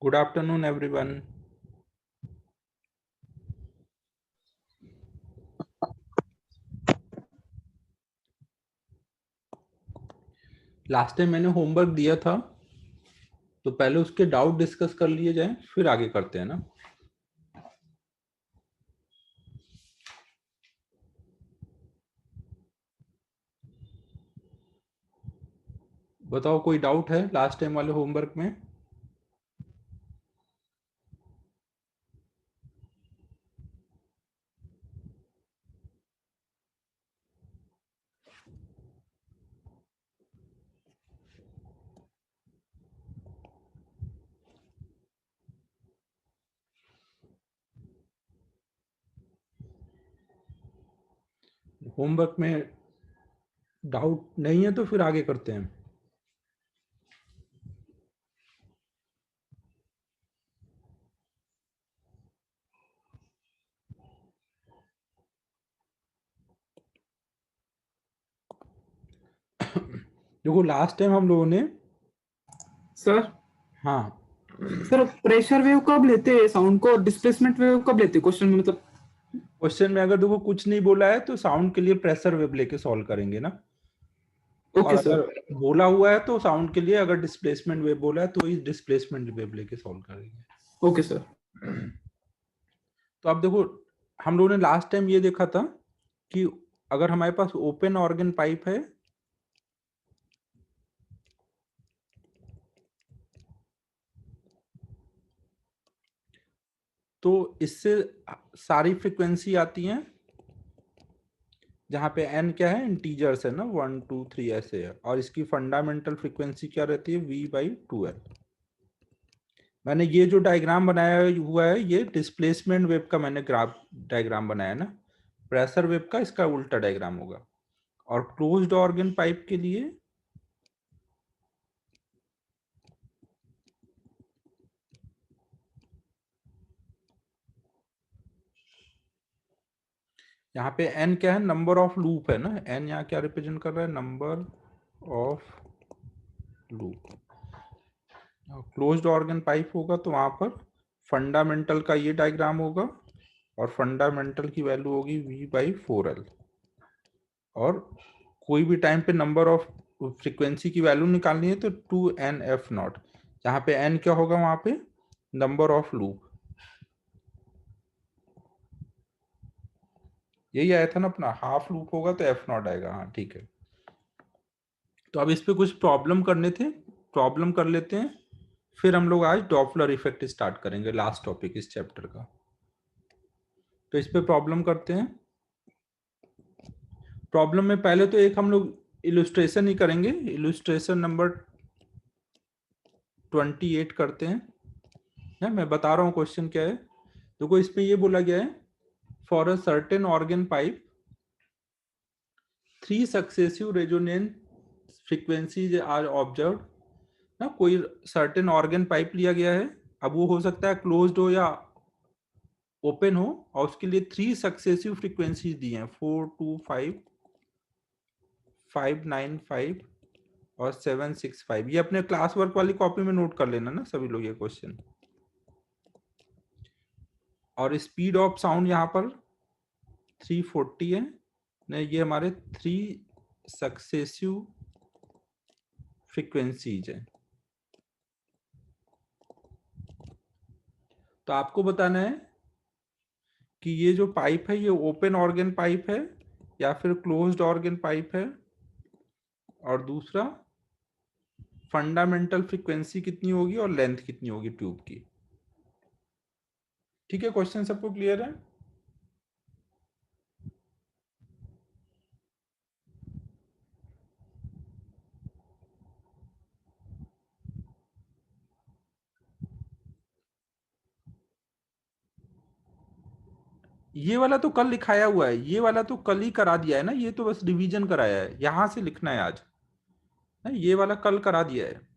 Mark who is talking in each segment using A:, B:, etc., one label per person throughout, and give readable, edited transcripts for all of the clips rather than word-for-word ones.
A: Good afternoon, everyone. Last time मैंने homework दिया था, तो पहले उसके डाउट डिस्कस कर लिए जाए, फिर आगे करते हैं ना। बताओ, कोई डाउट है लास्ट टाइम वाले होमवर्क में? होमवर्क में डाउट नहीं है तो फिर आगे करते हैं। देखो, लास्ट टाइम हम लोगों ने
B: सर
A: हाँ
B: सर प्रेशर वेव कब लेते हैं साउंड को, डिस्प्लेसमेंट वेव कब लेते हैं क्वेश्चन में? मतलब
A: क्वेश्चन में अगर देखो कुछ नहीं बोला है तो साउंड के लिए प्रेशर वेव लेके सॉल्व करेंगे ना। और
B: ओके सर।
A: अगर बोला हुआ है तो साउंड के लिए, अगर डिस्प्लेसमेंट वेव बोला है तो इस डिस्प्लेसमेंट वेव लेके सॉल्व करेंगे।
B: Okay sir.
A: तो अब देखो, हम लोगों ने लास्ट टाइम ये देखा था कि अगर हमारे पास ओपन ऑर्गन पाइप है तो इससे सारी फ्रीक्वेंसी आती हैं, जहाँ पे n क्या है, इंटीजर्स है ना, 1 2 3 ऐसे है, और इसकी फंडामेंटल फ्रीक्वेंसी क्या रहती है, v/2l। मैंने ये जो डायग्राम बनाया हुआ है, ये डिस्प्लेसमेंट वेव का मैंने ग्राफ डायग्राम बनाया ना। प्रेशर वेव का इसका उल्टा डायग्राम होगा। और क्लोज्ड ऑर्गन पाइप के लिए यहाँ पे n क्या है, नंबर ऑफ लूप है ना। n यहाँ क्या रिप्रेजेंट कर रहा है, number of loop. Closed organ pipe होगा तो वहां पर फंडामेंटल का ये डायग्राम होगा, और फंडामेंटल की वैल्यू होगी v/4l। और कोई भी टाइम पे नंबर ऑफ फ्रीक्वेंसी की वैल्यू निकालनी है तो 2n/f0, जहाँ पे n क्या होगा, वहां पे नंबर ऑफ लूप। यही आया था ना अपना, हाफ लूप होगा तो f0 आएगा। हाँ ठीक है। तो अब इस पे कुछ प्रॉब्लम करने थे, प्रॉब्लम कर लेते हैं, फिर हम लोग आज डॉपलर इफेक्ट स्टार्ट करेंगे, लास्ट टॉपिक इस चैप्टर का। तो इस पे प्रॉब्लम करते हैं। प्रॉब्लम में पहले तो एक हम लोग इलुस्ट्रेशन ही करेंगे, इलुस्ट्रेशन नंबर 28 करते हैं। मैं बता रहा हूँ क्वेश्चन क्या है। देखो, इसमें ये बोला गया है, for a certain organ pipe 3 successive resonant frequencies are observe ना। कोई सर्टेन ऑर्गन पाइप लिया गया है, अब वो हो सकता है क्लोज्ड हो या ओपन हो, और उसके लिए 3 सक्सेसिव फ्रीक्वेंसीज दी हैं, 4 2 5 5 9 5 और 7 6 5। ये अपने क्लास वर्क वाली कॉपी में नोट कर लेना ना सभी लोग ये क्वेश्चन। और स्पीड ऑफ साउंड यहाँ पर 340 है ना। ये हमारे 3 सक्सेसिव फ्रीक्वेंसीज है। तो आपको बताना है कि ये जो पाइप है, ये ओपन ऑर्गन पाइप है या फिर क्लोज्ड ऑर्गन पाइप है, और दूसरा फंडामेंटल फ्रीक्वेंसी कितनी होगी और लेंथ कितनी होगी ट्यूब की। ठीक है, क्वेश्चन सबको क्लियर है? ये वाला तो कल लिखाया हुआ है, ये वाला तो कल ही करा दिया है ना, ये तो बस रिवीजन कराया है, यहां से लिखना है आज ना। ये वाला कल करा दिया है।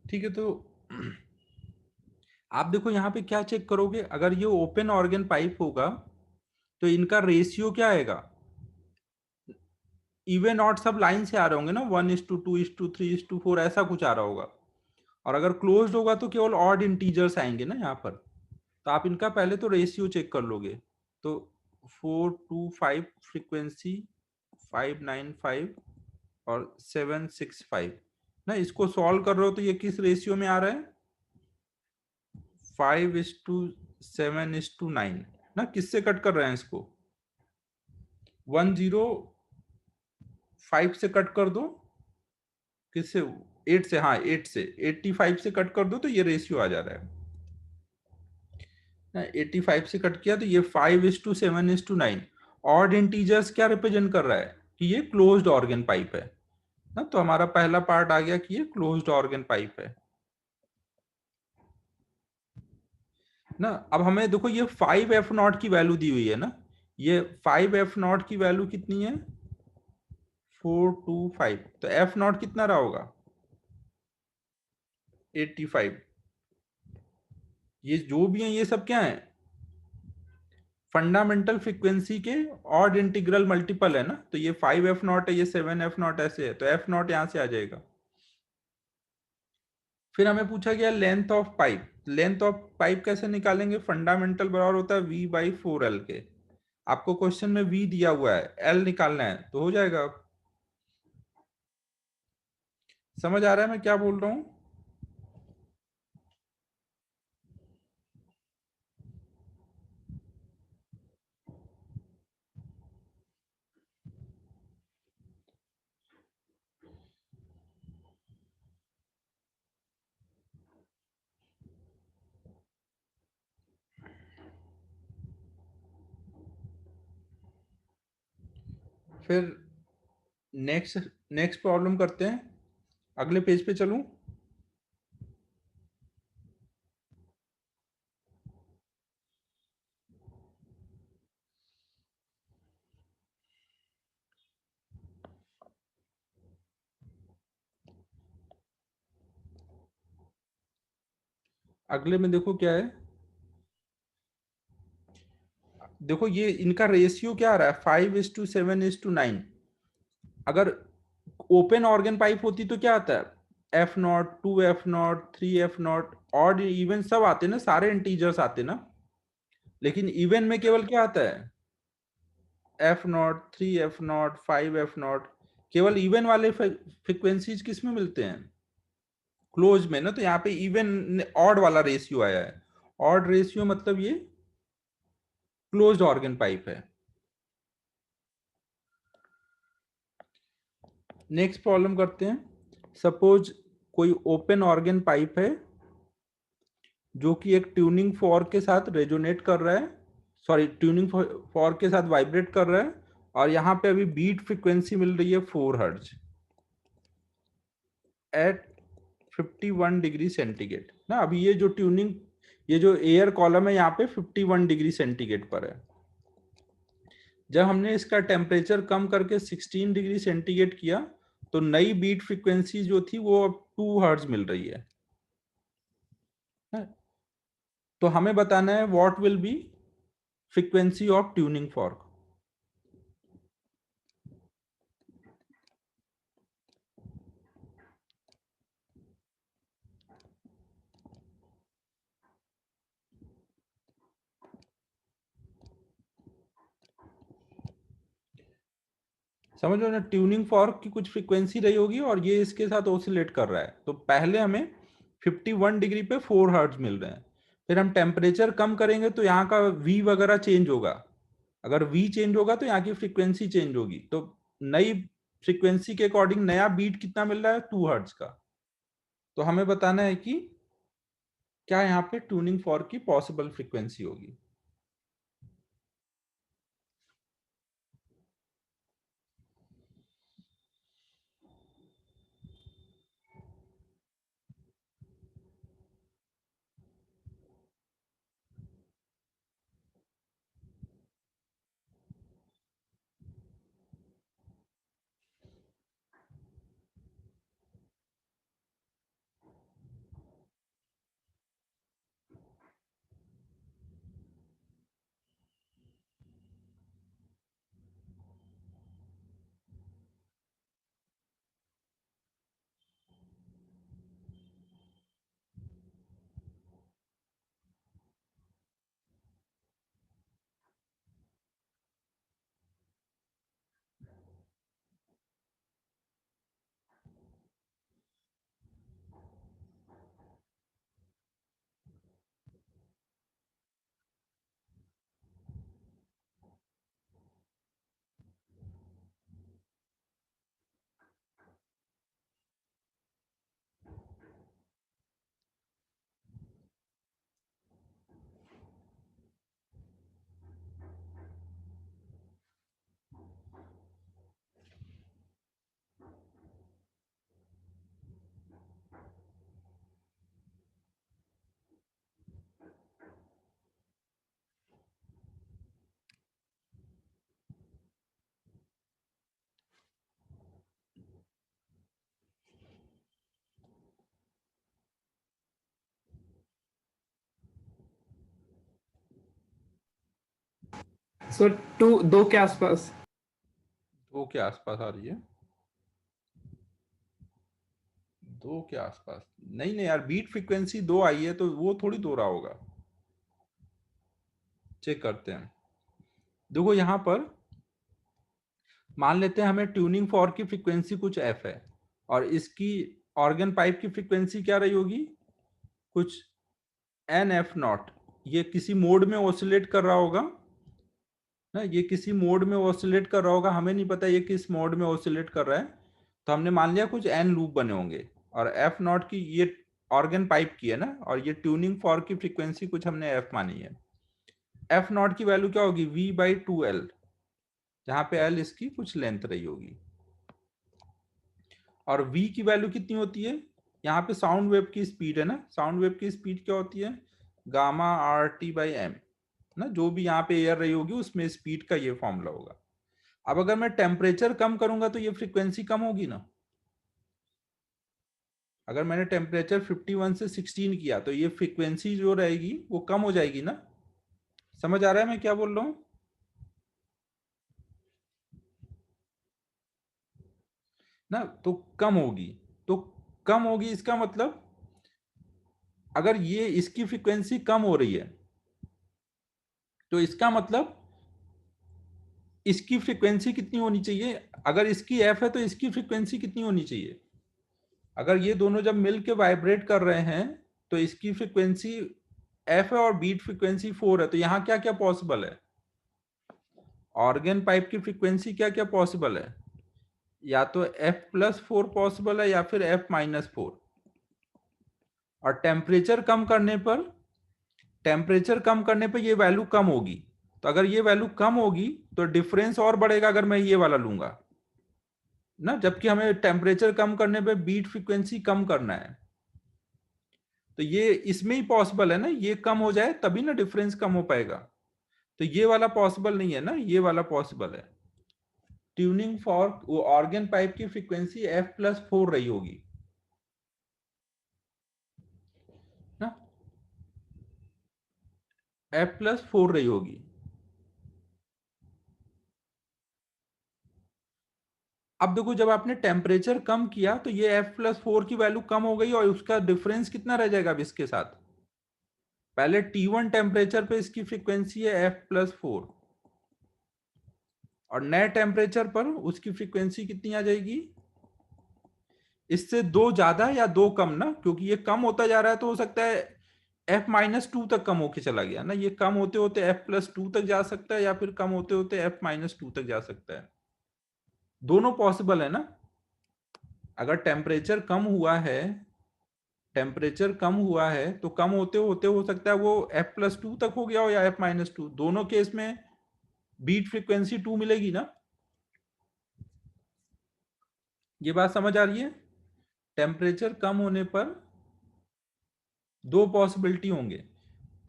A: ठीक है, तो आप देखो यहाँ पे क्या चेक करोगे, अगर ये ओपन ऑर्गन पाइप होगा तो इनका रेशियो क्या आएगा, इवन ऑड सब लाइन से आ रहे होंगे ना, 1:2:3:4 ऐसा कुछ आ रहा होगा। और अगर क्लोज्ड होगा तो केवल ऑड इंटीजर्स आएंगे ना यहाँ पर। तो आप इनका पहले तो रेशियो चेक कर लोगे। तो 425 फ्रीक्वेंसी, 595 और 765 ना, इसको सॉल्व कर रहे हो तो ये किस रेशियो में आ रहा है, 5:7:9 ना। किससे कट कर रहे हैं इसको, 105 से कट कर दो, किससे, 8 से, हाँ 8 से, 85 से कट कर दो तो ये रेशियो आ जा रहा है ना। 85 से कट किया तो ये 5:7:9। ऑड इंटीजर्स क्या रिप्रेजेंट कर रहा है कि ये क्लोज्ड ऑर्गन पाइप है ना। तो हमारा पहला पार्ट आ गया कि ये क्लोज्ड ऑर्गन पाइप है ना। अब हमें देखो ये 5F0 की वैल्यू दी हुई है ना, ये 5F0 की वैल्यू कितनी है, 425। तो F0 कितना रहा होगा, 85। ये जो भी है ये सब क्या है, फंडामेंटल फ्रीक्वेंसी के ऑड इंटीग्रल मल्टीपल है ना। तो ये 5F0 है, ये 7F0 ऐसे है, तो F0 यहां से आ जाएगा। फिर हमें पूछा गया length of pipe. Length of pipe कैसे निकालेंगे, फंडामेंटल बराबर होता है V/4L के। आपको क्वेश्चन में V दिया हुआ है, L निकालना है तो हो जाएगा। समझ आ रहा है मैं क्या बोल रहा हूं। फिर नेक्स्ट नेक्स्ट प्रॉब्लम करते हैं, अगले पेज पे चलूं। अगले में देखो क्या है, देखो ये इनका रेशियो क्या आ रहा है, 5:7:9। अगर ओपन ऑर्गन पाइप होती तो क्या आता है, F0, 2F0, 3F0, odd even सब आते ना, सारे इंटीजर्स आते ना। लेकिन इवन में केवल क्या आता है, F0, 3F0, 5F0। केवल इवन वाले फ्रिक्वेंसीज किस में मिलते हैं, क्लोज में ना। तो यहाँ पे इवन ऑड वाला रेशियो आया है। ऑड रेशियो मतलब ये क्लोज्ड ऑर्गन पाइप है। नेक्स्ट प्रॉब्लम करते हैं। सपोज कोई ओपन ऑर्गन पाइप है जो कि एक ट्यूनिंग फॉर्क के साथ रेजोनेट कर रहा है, सॉरी ट्यूनिंग फॉर्क के साथ वाइब्रेट कर रहा है, और यहाँ पे अभी बीट फ्रीक्वेंसी मिल रही है 4 हर्ट्ज एट 51 डिग्री सेंटीग्रेड ना। अभी ये जो ट्यूनिंग, ये जो एयर कॉलम है यहाँ पे 51 डिग्री सेंटीग्रेड पर है। जब हमने इसका टेम्परेचर कम करके 16 डिग्री सेंटीग्रेड किया तो नई बीट फ्रीक्वेंसी जो थी वो अब 2 हर्ट्ज मिल रही है। तो हमें बताना है what will be frequency of tuning fork. समझ लो ना, ट्यूनिंग फॉर्क की कुछ फ्रीक्वेंसी रही होगी और ये इसके साथ ओसिलेट कर रहा है। तो पहले हमें 51 डिग्री पे 4 हर्ट्ज मिल रहे हैं। फिर हम टेम्परेचर कम करेंगे तो यहाँ का वी वगैरह चेंज होगा। अगर वी चेंज होगा तो यहाँ की फ्रीक्वेंसी चेंज होगी। तो नई फ्रीक्वेंसी के अकॉर्डिंग नया बीट कितना मिल रहा है, 2 हर्ट्ज का। तो हमें बताना है कि क्या यहाँ पे ट्यूनिंग फॉर्क की पॉसिबल फ्रीक्वेंसी होगी।
B: सो 2 के आसपास।
A: 2 के आसपास आ रही है, 2 के आसपास नहीं नहीं यार, बीट फ्रीक्वेंसी 2 आई है तो वो थोड़ी 2 रहा होगा। चेक करते हैं। देखो यहां पर मान लेते हैं हमें ट्यूनिंग फॉर्क की फ्रीक्वेंसी कुछ एफ है और इसकी ऑर्गन पाइप की फ्रीक्वेंसी क्या रही होगी, कुछ एन एफ नॉट। ये किसी मोड में ऑसिलेट कर रहा होगा ना, ये किसी मोड में ऑसिलेट कर रहा होगा, हमें नहीं पता ये किस मोड में ऑसिलेट कर रहा है। तो हमने मान लिया कुछ एन लूप बने होंगे और एफ नॉट की ये ऑर्गन पाइप की है ना, और ये ट्यूनिंग फॉर्क की फ्रीक्वेंसी कुछ हमने एफ मानी है। एफ नॉट की वैल्यू क्या होगी, वी बाई 2L, जहां पे एल इसकी कुछ लेंथ रही होगी। और v की वैल्यू कितनी होती है, यहाँ पे साउंड वेव की स्पीड है ना, साउंड वेव की स्पीड क्या होती है, gamma R T by M ना, जो भी यहाँ पे एयर रही होगी उसमें स्पीड का ये फॉर्मूला होगा। अब अगर मैं टेम्परेचर कम करूंगा तो ये फ्रीक्वेंसी कम होगी ना। अगर मैंने टेम्परेचर 51 से 16 किया तो ये फ्रीक्वेंसी जो रहेगी वो कम हो जाएगी ना। समझ आ रहा है मैं क्या बोल रहा हूँ ना, तो कम होगी, तो कम होगी इसका मतलब अगर ये इसकी फ्रीक्वेंसी कम हो रही है तो इसका मतलब इसकी फ्रीक्वेंसी कितनी होनी चाहिए, अगर इसकी एफ है तो इसकी फ्रीक्वेंसी कितनी होनी चाहिए। अगर ये दोनों जब मिल के वाइब्रेट कर रहे हैं तो इसकी फ्रीक्वेंसी एफ है और बीट फ्रीक्वेंसी 4 है, तो यहां क्या क्या पॉसिबल है, ऑर्गन पाइप की फ्रीक्वेंसी क्या क्या पॉसिबल है, या तो f+4 पॉसिबल है या फिर f-4। और टेम्परेचर कम करने पर ये वैल्यू कम होगी, तो अगर ये वैल्यू कम होगी तो डिफरेंस और बढ़ेगा अगर मैं ये वाला लूंगा ना, जबकि हमें टेम्परेचर कम करने पे बीट फ्रीक्वेंसी कम करना है। तो ये इसमें ही पॉसिबल है ना, ये कम हो जाए तभी ना डिफरेंस कम हो पाएगा। तो ये वाला पॉसिबल नहीं है ना, ये वाला पॉसिबल है। ट्यूनिंग फॉर्क वो ऑर्गन पाइप की फ्रीक्वेंसी f+4 रही होगी ना, f+4 रही होगी। अब देखो जब आपने टेम्परेचर कम किया तो ये f+4 की वैल्यू कम हो गई और उसका डिफरेंस कितना रह जाएगा अब इसके साथ, पहले T1 टेम्परेचर पे इसकी फ्रीक्वेंसी है f+4 और नए टेम्परेचर पर उसकी फ्रीक्वेंसी कितनी आ जाएगी, इससे 2 ज्यादा या 2 कम ना, क्योंकि ये कम होता जा रहा है तो हो सकता है f-2 तक कम होके चला गया ना, ये कम होते होते f+2 तक जा सकता है या फिर कम होते होते f-2 तक जा सकता है। दोनों पॉसिबल है ना। अगर टेम्परेचर कम हुआ है तो कम होते होते हो सकता है वो f+2 तक हो गया हो या f-2, दोनों केस में बीट फ्रीक्वेंसी 2 मिलेगी ना। ये बात समझ आ रही है, टेम्परेचर कम होने पर 2 पॉसिबिलिटी होंगे।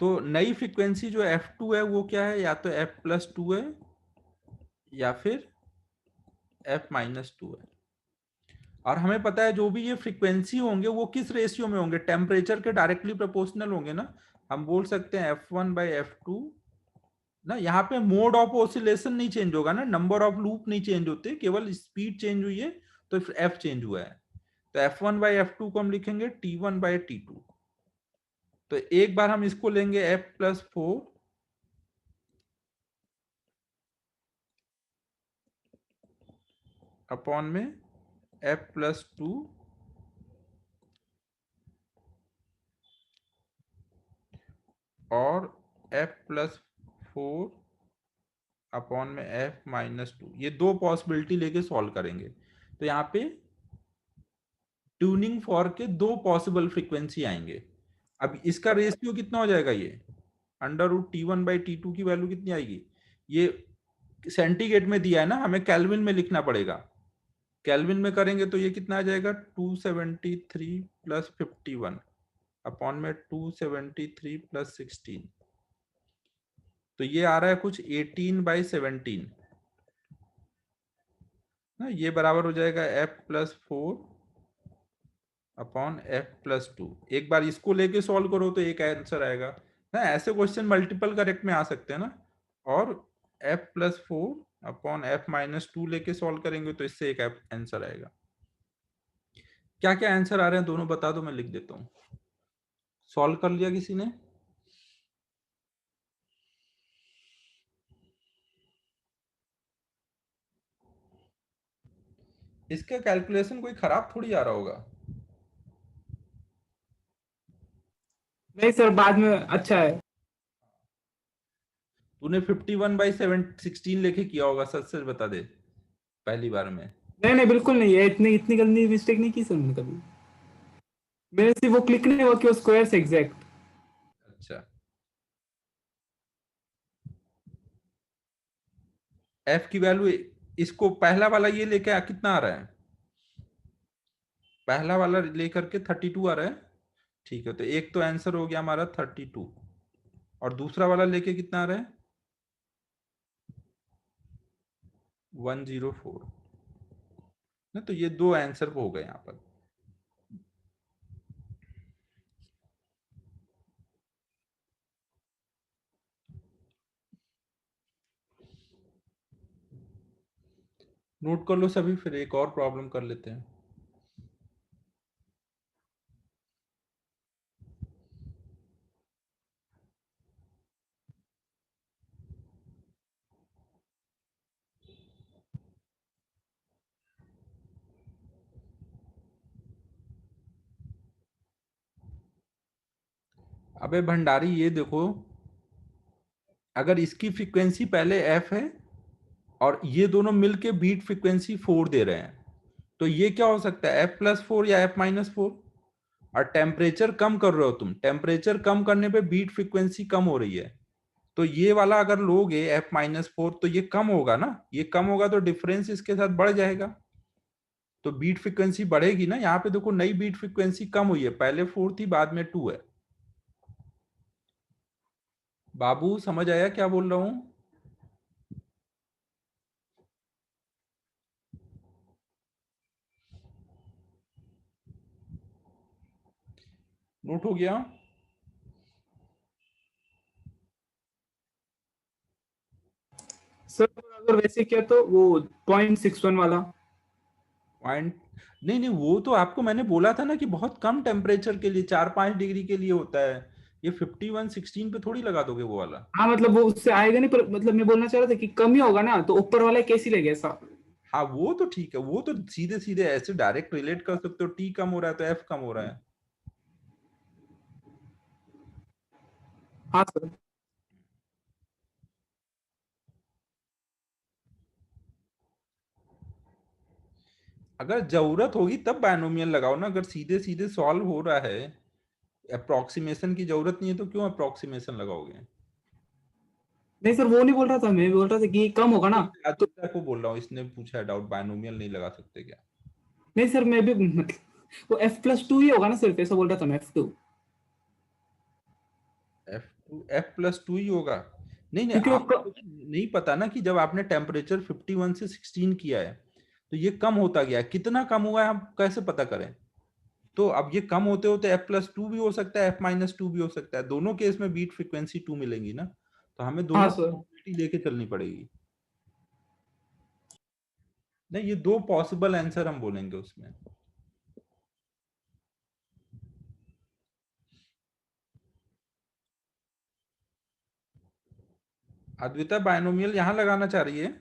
A: तो नई फ्रीक्वेंसी जो f2 है वो क्या है, या तो f+2 है या फिर f-2 है। और हमें पता है जो भी ये फ्रीक्वेंसी होंगे वो किस रेशियो में होंगे, टेम्परेचर के डायरेक्टली प्रोपोर्शनल होंगे ना। हम बोल सकते हैं f1/f2 ना, यहाँ पे मोड ऑफ ऑसिलेशन नहीं चेंज होगा ना, नंबर ऑफ लूप नहीं चेंज होते, केवल स्पीड चेंज हुई है तो एफ चेंज हुआ है। तो f1/f2 को हम लिखेंगे T1/T2। तो एक बार हम इसको लेंगे f+4 अपॉन में f+2 और f+4 अपॉन में f-2, ये 2 पॉसिबिलिटी लेके सॉल्व करेंगे। तो यहाँ पे ट्यूनिंग फॉर्क के 2 पॉसिबल फ्रीक्वेंसी आएंगे। अब इसका रेशियो कितना हो जाएगा, ये √T1/T2 की वैल्यू कितनी आएगी, ये सेंटीग्रेड में दिया है ना, हमें केल्विन में लिखना पड़ेगा। केल्विन में करेंगे तो ये कितना आ जाएगा, 273 + 51 अपॉन में 273 + 16, तो ये आ रहा है कुछ 18/17 ना, ये बराबर हो जाएगा f+4 अपॉन f+2। एक बार इसको लेके सॉल्व करो तो एक आंसर आएगा ना, ऐसे क्वेश्चन मल्टीपल करेक्ट में आ सकते हैं ना। और f+4 अपॉन f-2 लेके सॉल्व करेंगे तो इससे एक आंसर आएगा। क्या क्या आंसर आ रहे हैं दोनों बता दो, मैं लिख देता हूँ। सॉल्व कर लिया किसी ने? इसका कैलकुलेशन कोई खराब थोड़ी आ रहा होगा।
B: नहीं सर, बाद में अच्छा है।
A: तूने 51/16 लेके किया होगा, सच सच बता दे पहली बार में।
B: नहीं नहीं, बिल्कुल नहीं है, इतनी इतनी गंदी मिस्टेक नहीं की सर मैंने कभी। मेरे से वो क्लिक नहीं हुआ कि वो स्क्वायर से एग्जैक्ट।
A: अच्छा, एफ की वैल्यू, इसको पहला वाला ये लेके कितना आ रहा है? पहला वाला लेकर के 32 आ रहा है। ठीक है, तो एक तो आंसर हो गया हमारा 32, और दूसरा वाला लेके कितना आ रहा है? 104 ना, तो ये दो आंसर हो गए यहाँ पर। नोट कर लो सभी, फिर एक और प्रॉब्लम कर लेते हैं। अबे भंडारी ये देखो, अगर इसकी फ्रीक्वेंसी पहले एफ है और ये दोनों मिलके बीट फ्रीक्वेंसी 4 दे रहे हैं, तो ये क्या हो सकता है, f+4 या f-4। और टेम्परेचर कम कर रहे हो तुम, टेम्परेचर कम करने पे बीट फ्रीक्वेंसी कम हो रही है, तो ये वाला अगर लोगे f-4 तो ये कम होगा ना, ये कम होगा तो डिफरेंस इसके साथ बढ़ जाएगा, तो बीट फ्रीक्वेंसी बढ़ेगी ना। यहाँ पे देखो नई बीट फ्रीक्वेंसी कम हुई है, पहले 4 थी बाद में 2 है। बाबू समझ आया क्या बोल रहा हूं? नोट हो गया?
B: सर अगर वैसे किया तो वो 0.61 वाला।
A: पॉइंट, नहीं नहीं, वो तो आपको मैंने बोला था ना कि बहुत कम टेम्परेचर के लिए, 4-5 डिग्री के लिए होता है। ये 51-16 पे थोड़ी लगा दोगे वो वाला।
B: हाँ मतलब वो उससे आएगा नहीं, पर मतलब मैं बोलना चाह रहा था कि कम ही होगा ना, तो ऊपर वाला कैसे लेगा ऐसा।
A: हाँ वो तो ठीक है, वो तो सीधे सीधे ऐसे डायरेक्ट रिलेट कर सकते हो, टी कम हो रहा है तो एफ कम हो रहा है।
B: हाँ सर।
A: अगर जरूरत होगी तब बायनोमियल लगाओ ना, अगर सीधे सीधे सॉल्व हो रहा है, अप्रोक्सीमेशन की जरूरत नहीं है तो क्यों अप्रोक्सीमेशन लगाओगे?
B: नहीं सर, वो नहीं बोल रहा था, मैं बोल रहा था कि कम होगा ना। तो
A: आदित्य को बोल रहा हूँ, इसने पूछा है डाउट, बायनोमियल नहीं लगा सकते क्या?
B: नहीं सर, मैं भी मतलब वो f+2 ही होगा ना सिर्फ, ऐसा बोल रहा था मैं, f2।
A: f+2 ही होगा? नहीं नहीं,
B: क्योंकि वो
A: आपको तो नहीं पता ना कि जब आपने टेम्परेचर 51 से 16 किया है तो ये कम होता गया है, कितना कम हुआ है हम कैसे पता करें? तो अब ये कम होते होते f+2 भी हो सकता है, f-2 भी हो सकता है, दोनों केस में बीट फ्रीक्वेंसी 2 मिलेंगी ना, तो हमें
B: हाँ
A: दोनों
B: सर।
A: प्रोबेबिलिटी लेके चलनी पड़ेगी। नहीं, ये दो पॉसिबल आंसर हम बोलेंगे उसमें। अद्विता बायनोमियल यहां लगाना चाह रही है,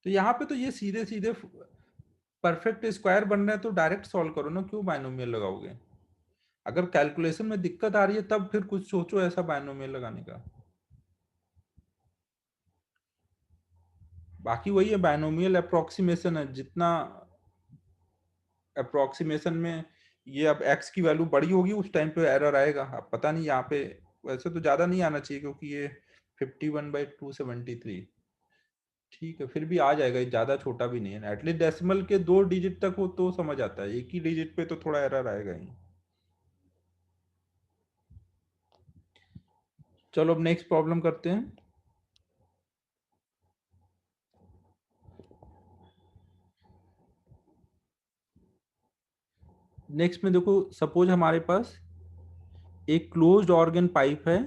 A: तो यहाँ पे तो ये सीधे सीधे परफेक्ट स्क्वायर बन रहे हैं, तो डायरेक्ट सॉल्व करो ना, क्यों बायनोमियल लगाओगे? अगर कैलकुलेशन में दिक्कत आ रही है तब फिर कुछ सोचो ऐसा बायनोमियल लगाने का। बाकी वही है, बायनोमियल अप्रोक्सीमेशन है, जितना अप्रोक्सीमेशन में ये अब x की वैल्यू बड़ी होगी उस टाइम पे एरर आएगा। अब पता नहीं यहाँ पे, वैसे तो ज्यादा नहीं आना चाहिए क्योंकि ये 51/273, ठीक है फिर भी आ जाएगा, ये ज्यादा छोटा भी नहीं है, एटलीस्ट डेसिमल के 2 डिजिट तक हो तो समझ आता है, एक ही डिजिट पे तो थोड़ा एरर आएगा ही। चलो अब नेक्स्ट प्रॉब्लम करते हैं। नेक्स्ट में देखो, सपोज हमारे पास एक क्लोज्ड ऑर्गन पाइप है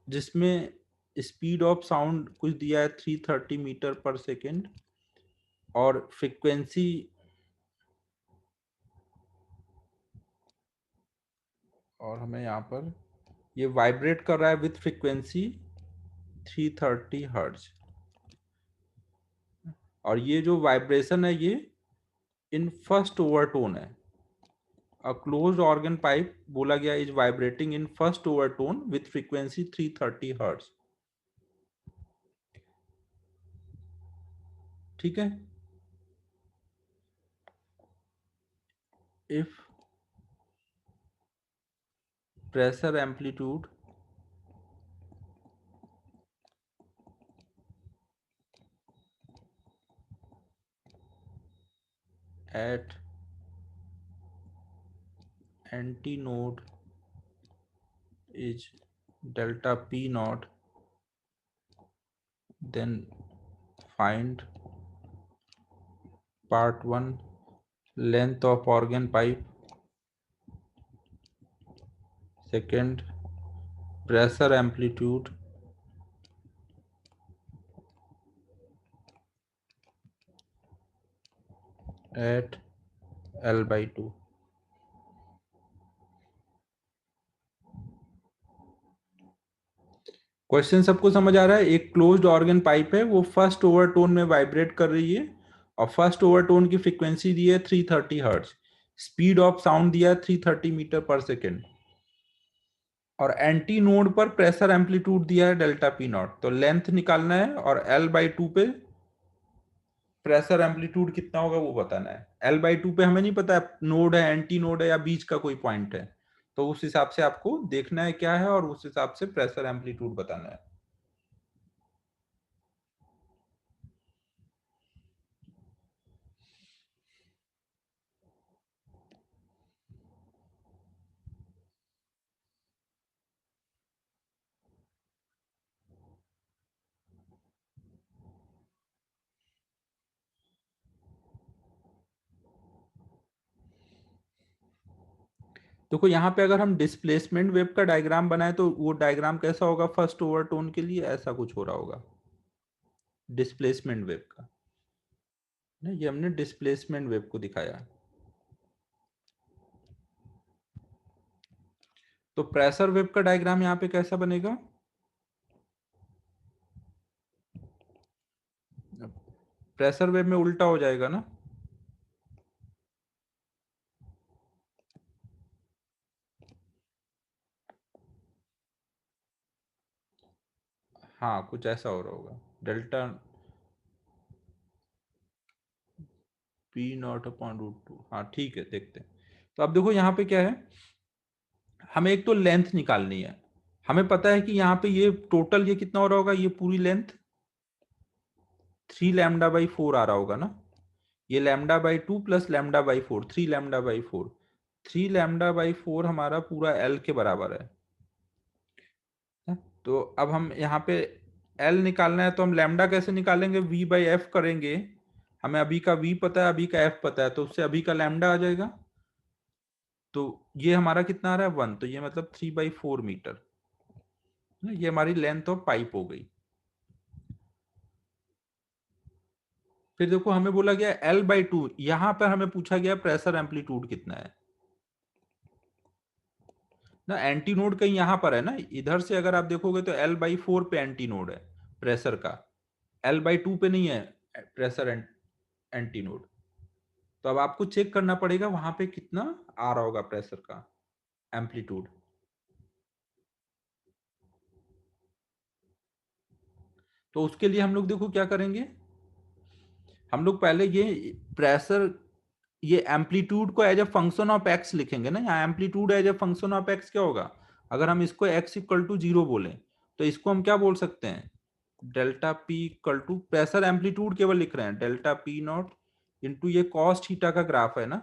A: जिसमें स्पीड ऑफ साउंड कुछ दिया है 330 मीटर पर सेकेंड और फ्रीक्वेंसी और हमें यहाँ पर ये वाइब्रेट कर रहा है विथ फ्रीक्वेंसी 330 हर्ट्ज और ये जो वाइब्रेशन है ये इन फर्स्ट ओवरटोन है। अ क्लोज्ड ऑर्गन पाइप बोला गया is vibrating in first overtone with frequency 330 hertz. ठीक है। If pressure amplitude at antinode is delta P naught, then find part 1 length of organ pipe, second pressure amplitude, at L/2। Question सबको समझ आ रहा है? एक closed organ pipe है, वो first overtone में वाइब्रेट कर रही है और फर्स्ट ओवरटोन की फ्रीक्वेंसी दी है 330 हर्ट्ज, स्पीड ऑफ साउंड दिया है 330 मीटर पर सेकेंड और एंटी नोड पर प्रेशर एम्पलीट्यूड दिया है डेल्टा पी नॉट। तो लेंथ निकालना है और L/2 पे प्रेशर एम्पलीट्यूड कितना होगा वो बताना है। L/2 पे हमें नहीं पता नोड है, एंटी नोड है या बीच का कोई पॉइंट है, तो उस हिसाब से आपको देखना है क्या है और उस हिसाब से प्रेशर एम्पलीट्यूड बताना है। देखो यहाँ पे अगर हम डिस्प्लेसमेंट वेव का डायग्राम बनाए तो वो डायग्राम कैसा होगा? फर्स्ट ओवरटोन के लिए ऐसा कुछ हो रहा होगा डिस्प्लेसमेंट वेव का। नहीं, ये हमने डिस्प्लेसमेंट वेव को दिखाया। तो प्रेशर वेव का डायग्राम यहाँ पे कैसा बनेगा? प्रेशर वेव में उल्टा हो जाएगा ना। हाँ, कुछ ऐसा हो रहा होगा। Delta P not upon √2। हाँ ठीक है, देखते हैं। तो अब देखो यहाँ पे क्या है, हमें एक तो लेंथ निकालनी है। हमें पता है कि यहाँ पे ये टोटल ये कितना हो रहा होगा, ये पूरी लेंथ 3λ/4 आ रहा होगा ना। ये λ/2 प्लस λ/4, 3λ/4, 3λ/4 हमारा पूरा L के बराबर है। तो अब हम यहाँ पे L निकालना है तो हम लैम्डा कैसे निकालेंगे? V/F करेंगे। हमें अभी का V पता है, अभी का F पता है, तो उससे अभी का लैम्डा आ जाएगा। तो ये हमारा कितना आ रहा है? 1। तो ये मतलब 3/4 मीटर। ये हमारी लेंथ ऑफ पाइप हो गई। फिर देखो हमें बोला गया L/2, यहां पर हमें पूछा गया प्रेशर एम्पलीट्यूड कितना है ना। एंटी नोड कहीं यहां पर है ना, इधर से अगर आप देखोगे तो L/4 पे एंटी नोड है प्रेशर का, L/2 पे नहीं है प्रेशर एंटी नोड। तो अब आपको चेक करना पड़ेगा वहां पे कितना आ रहा होगा प्रेशर का एम्पलीट्यूड। तो उसके लिए हम लोग देखो क्या करेंगे, हम लोग पहले ये प्रेशर, ये एम्पलीट्यूड को as a function of X लिखेंगे ना। यहाँ amplitude as a function of X क्या होगा? अगर हम इसको x = 0 बोलें तो इसको हम क्या बोल सकते हैं? Delta P equal to, pressure amplitude केवल लिख रहे हैं, डेल्टा पी नॉट इंटू ये कॉस थीटा का ग्राफ है ना।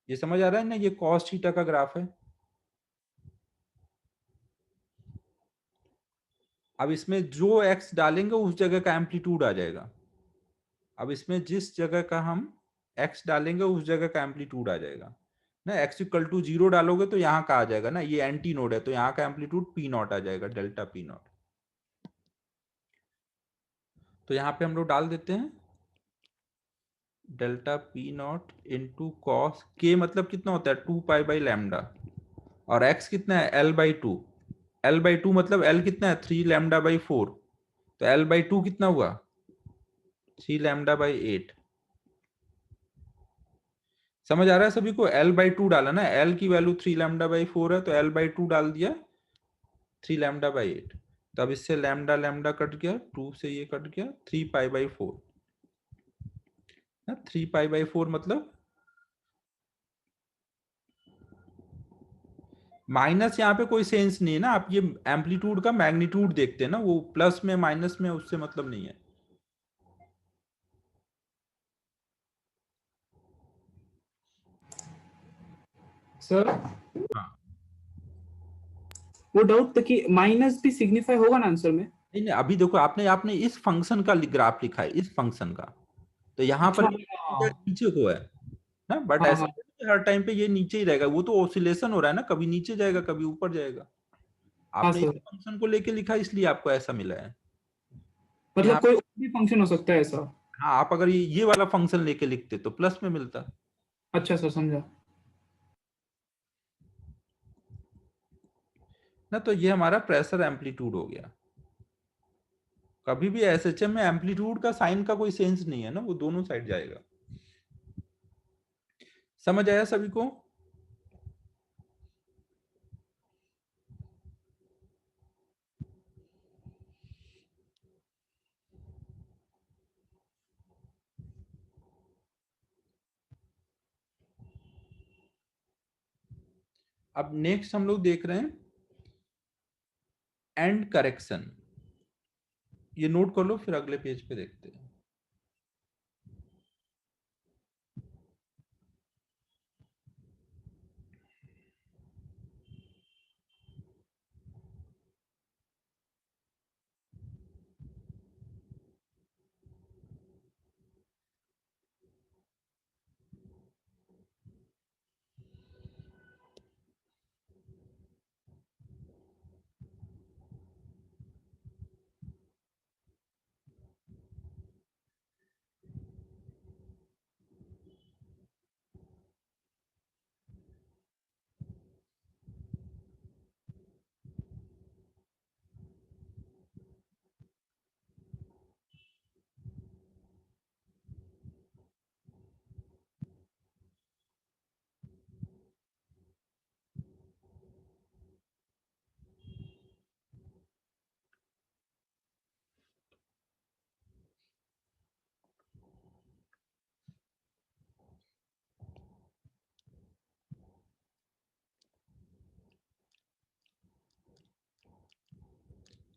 A: ये समझ आ रहा है ना, ये कॉस थीटा का ग्राफ है। अब इसमें जो x डालेंगे उस जगह का एम्पलीट्यूड आ जाएगा। अब इसमें जिस जगह का हम x डालेंगे उस जगह का एम्पलीट्यूड आ जाएगा। ना, x इक्वल टू 0 डालोगे तो यहाँ का आ जाएगा ना, ये एंटी नोड है तो यहाँ का एम्पलीट्यूड पी नॉट आ जाएगा, डेल्टा पी नॉट। तो यहाँ पे हम लोग डाल देते हैं delta P not into cos के, मतलब कितना होता है 2 पाई/लैम्डा, और x कितना है l/2। l/2 मतलब l कितना है 3 λ/4, तो l/2 कितना हुआ 3 λ/8। समझ आ रहा है सभी को? l/2 डाला ना, l की वैल्यू 3 λ/4 है तो l/2 डाल दिया 3 λ/8। तो अब इससे लैम्डा लैम्डा कट गया, 2 से ये कट गया, 3 पाई/4 ना, 3 पाई/4 मतलब माइनस, यहाँ पे कोई सेंस नहीं है ना, आप ये एम्पलीट्यूड का मैग्नीट्यूड देखते हैं ना, वो प्लस में माइनस में उससे मतलब नहीं है।
B: सर
A: हाँ,
B: वो डाउट था कि माइनस भी सिग्निफाई होगा ना आंसर में?
A: नहीं नहीं, अभी देखो आपने आपने इस फंक्शन का ग्राफ लिखा है, इस फंक्शन का, तो यहाँ
B: अच्छा
A: पर
B: हाँ
A: नीचे को है ना, बट
B: हाँ
A: ऐसा
B: हाँ
A: नहीं कि हर टाइम पे ये नीचे ही रहेगा, वो तो ऑसिलेशन हो रहा है ना, कभी नीचे जाएगा कभी ऊपर जाएगा।
B: हाँ
A: आपने इस
B: सर,
A: फंक्शन को लेके लिखा इसलिए आपको ऐसा मिला है।
B: मतलब
A: यहाँ
B: कोई और भी फंक्शन हो सकता है ऐसा?
A: हाँ, आप अगर ये वाला फंक्शन लेके लिखते तो प्लस में मिलता
B: अच्छा सर, समझा।
A: ना। तो ये हमारा प्रेशर एम्पलीट्यूड हो गया। कभी भी एसएचएम में एम्पलीट्यूड का साइन का कोई सेंस नहीं है ना, वो दोनों साइड जाएगा। समझ आया सभी को? अब नेक्स्ट हम लोग देख रहे हैं एंड करेक्शन। ये नोट कर लो, फिर अगले पेज पे देखते हैं।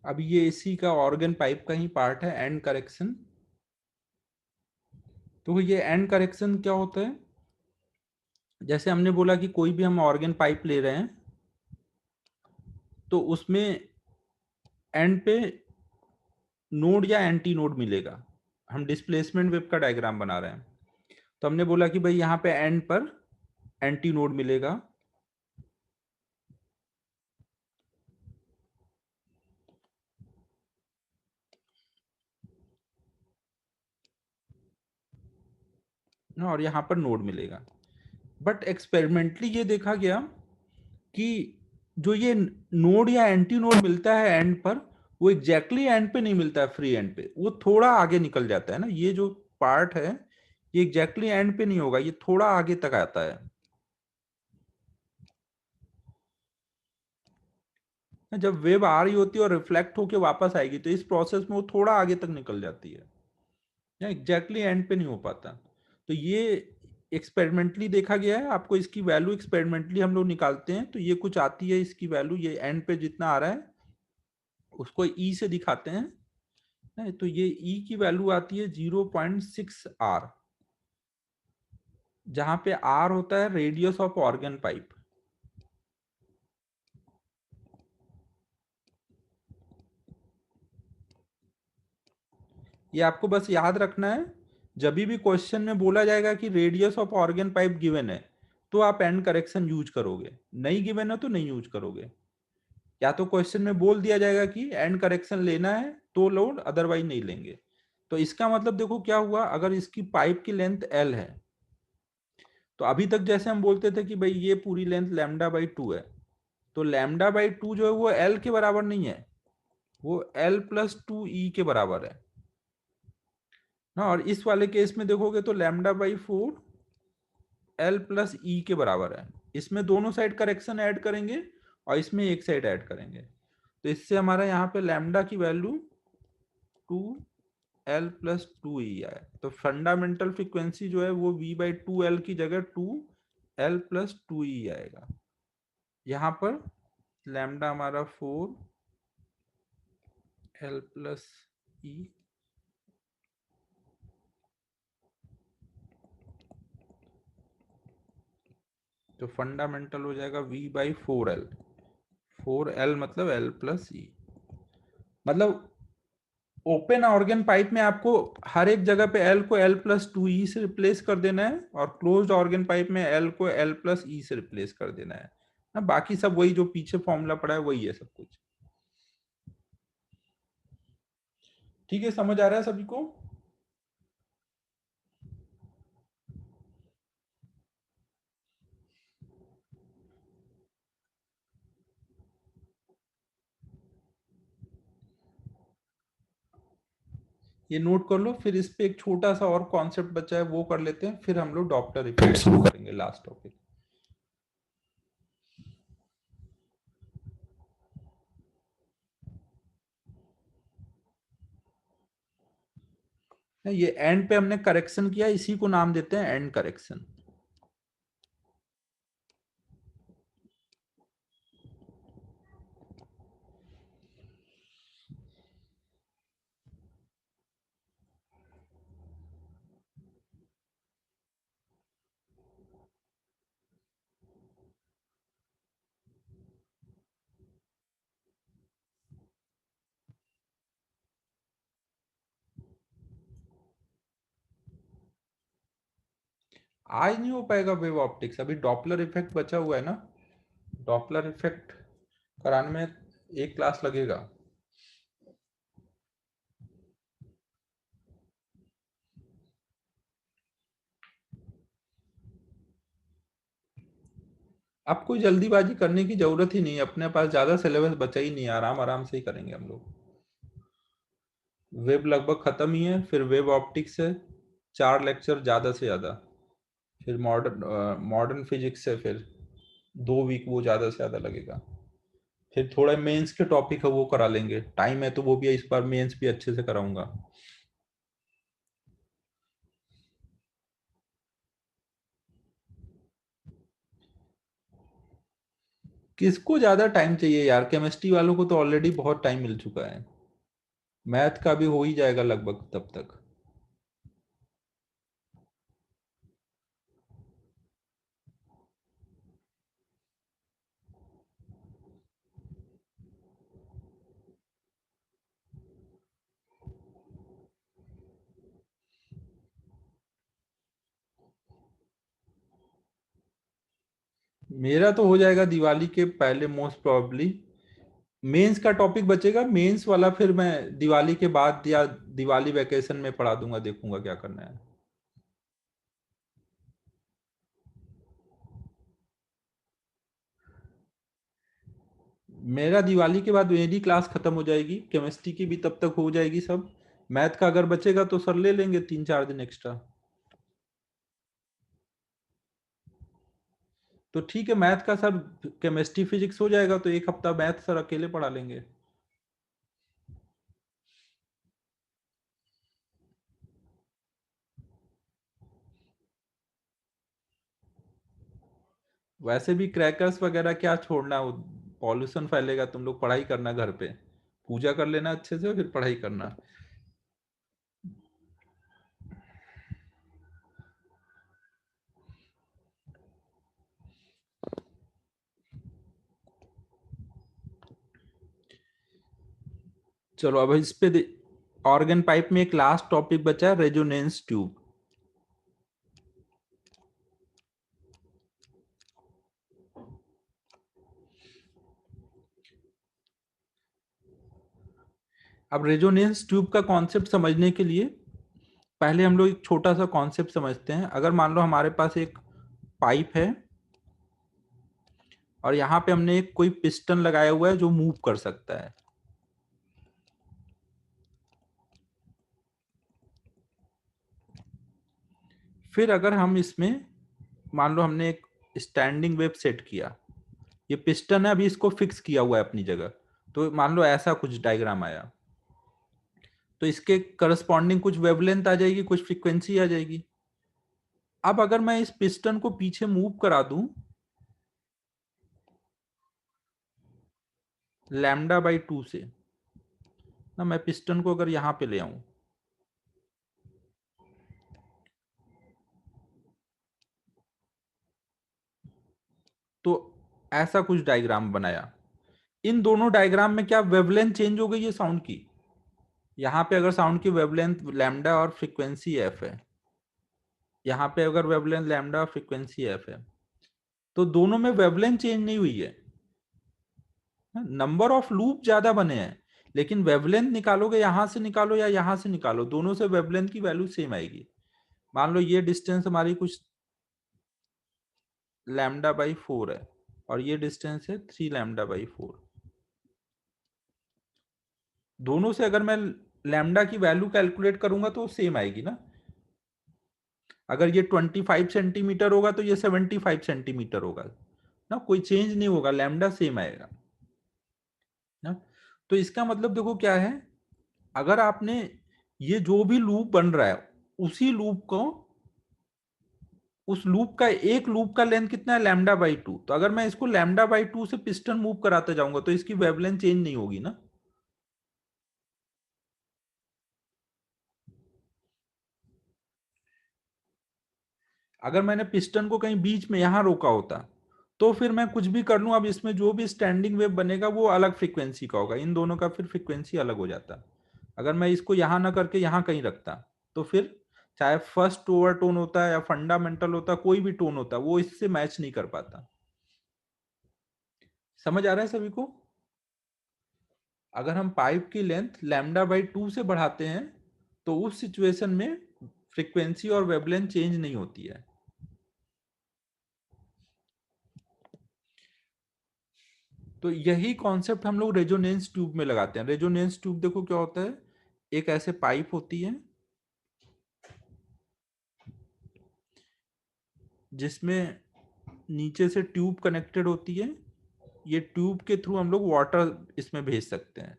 A: अब ये इसी का ऑर्गन पाइप का ही पार्ट है, एंड करेक्शन। तो ये एंड करेक्शन क्या होता है? जैसे हमने बोला कि कोई भी हम ऑर्गन पाइप ले रहे हैं तो उसमें एंड पे नोड या एंटी नोड मिलेगा। हम डिस्प्लेसमेंट वेव का डायग्राम बना रहे हैं, तो हमने बोला कि भाई यहाँ पे एंड पर एंटी नोड मिलेगा, ना, और यहाँ पर नोड मिलेगा। बट एक्सपेरिमेंटली ये देखा गया कि जो ये नोड या एंटी नोड मिलता है एंड पर, वो एग्जैक्टली एंड पे नहीं मिलता है, फ्री एंड पे वो थोड़ा आगे निकल जाता है ना। ये जो पार्ट है ये एग्जैक्टली एंड पे नहीं होगा, ये थोड़ा आगे तक आता है। जब वेव आ रही होती है और रिफ्लेक्ट होके वापस आएगी तो इस प्रोसेस में वो थोड़ा आगे तक निकल जाती है, या एग्जैक्टली एंड पे नहीं हो पाता। तो ये एक्सपेरिमेंटली देखा गया है। आपको इसकी वैल्यू एक्सपेरिमेंटली हम लोग निकालते हैं तो ये कुछ आती है इसकी वैल्यू, ये एंड पे जितना आ रहा है उसको ई से दिखाते हैं। तो ये ई की वैल्यू आती है 0.6 R, जहां पे आर होता है रेडियस ऑफ ऑर्गन पाइप। ये आपको बस याद रखना है, जब भी क्वेश्चन में बोला जाएगा कि radius of organ pipe given है, तो आप एंड करेक्शन यूज करोगे, नहीं गिवन है तो नहीं यूज करोगे। या तो क्वेश्चन में बोल दिया जाएगा कि एंड करेक्शन लेना है तो लो, अदरवाइज नहीं लेंगे। तो इसका मतलब देखो क्या हुआ, अगर इसकी पाइप की लेंथ एल है तो अभी तक जैसे हम बोलते थे कि भाई ये पूरी लेंथ λ/2 है, तो λ/2 जो है वो एल के बराबर नहीं है, वो l+2e के बराबर है ना। और इस वाले केस में देखोगे तो λ/4 l+e के बराबर है। इसमें दोनों साइड करेक्शन ऐड करेंगे और इसमें एक साइड ऐड करेंगे, तो इससे हमारा यहाँ पे लैम्डा की वैल्यू 2l+2e आए। तो फंडामेंटल फ्रीक्वेंसी जो है वो v/2l की जगह 2l+2e आएगा। यहाँ पर लैम्डा हमारा 4l+e, तो फंडामेंटल हो जाएगा v/4l, 4l मतलब l+e। मतलब ओपन ऑर्गन पाइप में आपको हर एक जगह पे एल को l+2e से रिप्लेस कर देना है, और क्लोज्ड ऑर्गन पाइप में एल को l+e से रिप्लेस कर देना है ना। बाकी सब वही जो पीछे फॉर्मूला पड़ा है वही है सब कुछ। ठीक है, समझ आ रहा है सभी को? ये नोट कर लो, फिर इस पे एक छोटा सा और कॉन्सेप्ट बचा है वो कर लेते हैं, फिर हम लोग डॉप्लर इफेक्ट शुरू करेंगे, लास्ट टॉपिक। ये एंड पे हमने करेक्शन किया, इसी को नाम देते हैं एंड करेक्शन। आज नहीं हो पाएगा वेव ऑप्टिक्स, अभी डॉपलर इफेक्ट बचा हुआ है ना। डॉपलर इफेक्ट कराने में एक क्लास लगेगा। अब कोई जल्दीबाजी करने की जरूरत ही नहीं, अपने पास ज्यादा सिलेबस बचा ही नहीं है, आराम आराम से ही करेंगे हम लोग। वेब लगभग खत्म ही है, फिर वेब ऑप्टिक्स है 4 लेक्चर ज्यादा से ज्यादा, फिर मॉडर्न फिजिक्स है, फिर 2 वीक वो ज्यादा से ज्यादा लगेगा। फिर थोड़ा मेंस के टॉपिक है वो करा लेंगे, टाइम है तो वो भी इस बार मेंस भी अच्छे से कराऊंगा। किसको ज्यादा टाइम चाहिए यार, केमिस्ट्री वालों को तो ऑलरेडी बहुत टाइम मिल चुका है, मैथ का भी हो ही जाएगा लगभग तब तक। मेरा तो हो जाएगा दिवाली के पहले मोस्ट प्रोबेबली। मेंस का टॉपिक बचेगा, मेंस वाला फिर मैं दिवाली के बाद या दिवाली वैकेशन में पढ़ा दूंगा, देखूंगा क्या करना है। मेरा दिवाली के बाद मेरी क्लास खत्म हो जाएगी, केमिस्ट्री की भी तब तक हो जाएगी सब। मैथ का अगर बचेगा तो सर ले लेंगे 3-4 दिन एक्स्ट्रा। तो ठीक है, मैथ का सर, केमिस्ट्री फिजिक्स हो जाएगा तो एक हफ्ता मैथ सर अकेले पढ़ा लेंगे। वैसे भी क्रैकर्स वगैरह क्या छोड़ना, पॉल्यूशन फैलेगा, तुम लोग पढ़ाई करना घर पे, पूजा कर लेना अच्छे से फिर पढ़ाई करना। चलो अब इस पे ऑर्गन पाइप में एक लास्ट टॉपिक बचा है, रेजोनेंस ट्यूब। अब रेजोनेंस ट्यूब का कॉन्सेप्ट समझने के लिए पहले हम लोग एक छोटा सा कॉन्सेप्ट समझते हैं। अगर मान लो हमारे पास एक पाइप है और यहाँ पे हमने एक कोई पिस्टन लगाया हुआ है जो मूव कर सकता है। फिर अगर हम इसमें मान लो हमने एक स्टैंडिंग वेव सेट किया, ये पिस्टन है, अभी इसको फिक्स किया हुआ है अपनी जगह, तो मान लो ऐसा कुछ डायग्राम आया, तो इसके करस्पॉन्डिंग कुछ वेवलेंथ आ जाएगी, कुछ फ्रीक्वेंसी आ जाएगी। अब अगर मैं इस पिस्टन को पीछे मूव करा दूं λ/2 से ना, मैं पिस्टन को अगर यहां पे ले आऊं तो ऐसा कुछ डायग्राम बनाया। इन दोनों डायग्राम में क्या वेवलेंथ चेंज हो गई है साउंड की? यहाँ पे अगर साउंड की वेवलेंथ लैम्डा और फ्रीक्वेंसी एफ है, यहाँ पे अगर वेवलेंथ लैम्डा और फ्रीक्वेंसी एफ है, तो दोनों में वेवलेंथ चेंज नहीं हुई है, नंबर ऑफ लूप ज्यादा बने हैं, लेकिन वेवलेंथ निकालोगे, यहां से निकालो या यहां से निकालो, दोनों से वेवलेंथ की वैल्यू सेम आएगी। मान लो ये डिस्टेंस हमारी कुछ λ/4 है और ये डिस्टेंस है 3 λ/4। दोनों से अगर मैं लैम्डा की वैल्यू कैलकुलेट करूंगा तो सेम आएगी ना। अगर ये 25 सेंटीमीटर होगा तो ये 75 सेंटीमीटर होगा ना, कोई चेंज नहीं होगा, लैम्डा सेम आएगा ना। तो इसका मतलब देखो क्या है, अगर आपने ये जो भी लूप बन रहा है उसी लूप को, उस लूप का एक लूप का लेंथ कितना है λ/2, तो अगर मैं इसको λ/2 से पिस्टन मूव कराते जाऊंगा तो इसकी वेवलेंथ चेंज नहीं होगी ना। अगर मैंने पिस्टन को कहीं बीच में यहां रोका होता तो फिर मैं कुछ भी कर लूं, अब इसमें जो भी स्टैंडिंग वेव बनेगा वो अलग फ्रीक्वेंसी का होगा, इन दोनों का फिर फ्रीक्वेंसी अलग हो जाता। अगर मैं इसको यहां ना करके यहां कहीं रखता तो फिर चाहे फर्स्ट ओवरटोन होता है या फंडामेंटल होता, कोई भी टोन होता, वो इससे मैच नहीं कर पाता। समझ आ रहा है सभी को? अगर हम पाइप की लेंथ λ/2 से बढ़ाते हैं तो उस सिचुएशन में फ्रीक्वेंसी और वेवलेंथ चेंज नहीं होती है। तो यही कॉन्सेप्ट हम लोग रेजोनेंस ट्यूब में लगाते हैं। रेजोनेंस ट्यूब देखो क्या होता है, एक ऐसे पाइप होती है जिसमें नीचे से ट्यूब कनेक्टेड होती है, ये ट्यूब के थ्रू हम लोग वाटर इसमें भेज सकते हैं।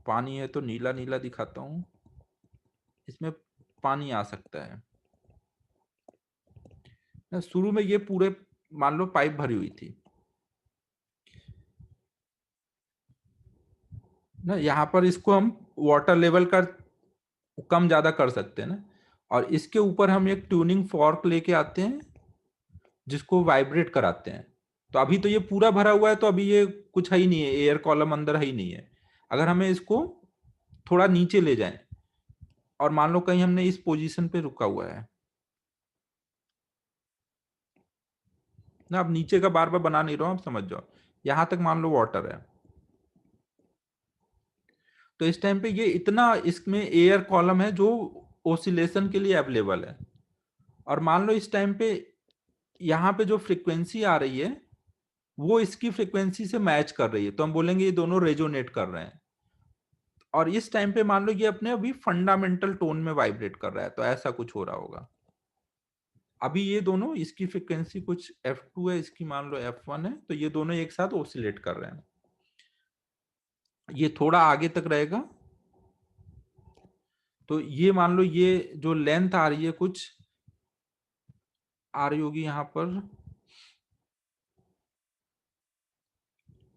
A: पानी है तो नीला नीला दिखाता हूं, इसमें पानी आ सकता है ना। शुरू में ये पूरे मान लो पाइप भरी हुई थी ना, यहाँ पर इसको हम वाटर लेवल का कम ज्यादा कर सकते हैं ना, और इसके ऊपर हम एक ट्यूनिंग फॉर्क लेके आते हैं जिसको वाइब्रेट कराते हैं। तो अभी तो ये पूरा भरा हुआ है, तो अभी ये कुछ है ही नहीं है, एयर कॉलम अंदर है ही नहीं है। अगर हमें इसको थोड़ा नीचे ले जाएं और मान लो कहीं हमने इस पोजीशन पे रुका हुआ है ना, अब नीचे का बार बार बना नहीं रहा हूं, आप समझ जाओ, यहां तक मान लो वाटर है, तो इस टाइम पे ये इतना इसमें एयर कॉलम है जो ओसिलेशन के लिए अवेलेबल है। और मान लो इस टाइम पे यहाँ पे जो फ्रीक्वेंसी आ रही है वो इसकी फ्रीक्वेंसी से मैच कर रही है, तो हम बोलेंगे ये दोनों रेजोनेट कर रहे हैं। और इस टाइम पे मान लो ये अपने अभी फंडामेंटल टोन में वाइब्रेट कर रहा है, तो ऐसा कुछ हो रहा होगा। अभी ये दोनों, इसकी फ्रीक्वेंसी कुछ f2 है, इसकी मान लो f1 है, तो ये दोनों एक साथ ओसिलेट कर रहे हैं। ये थोड़ा आगे तक रहेगा, तो ये मान लो ये जो लेंथ आ रही है कुछ आ रही होगी यहाँ पर,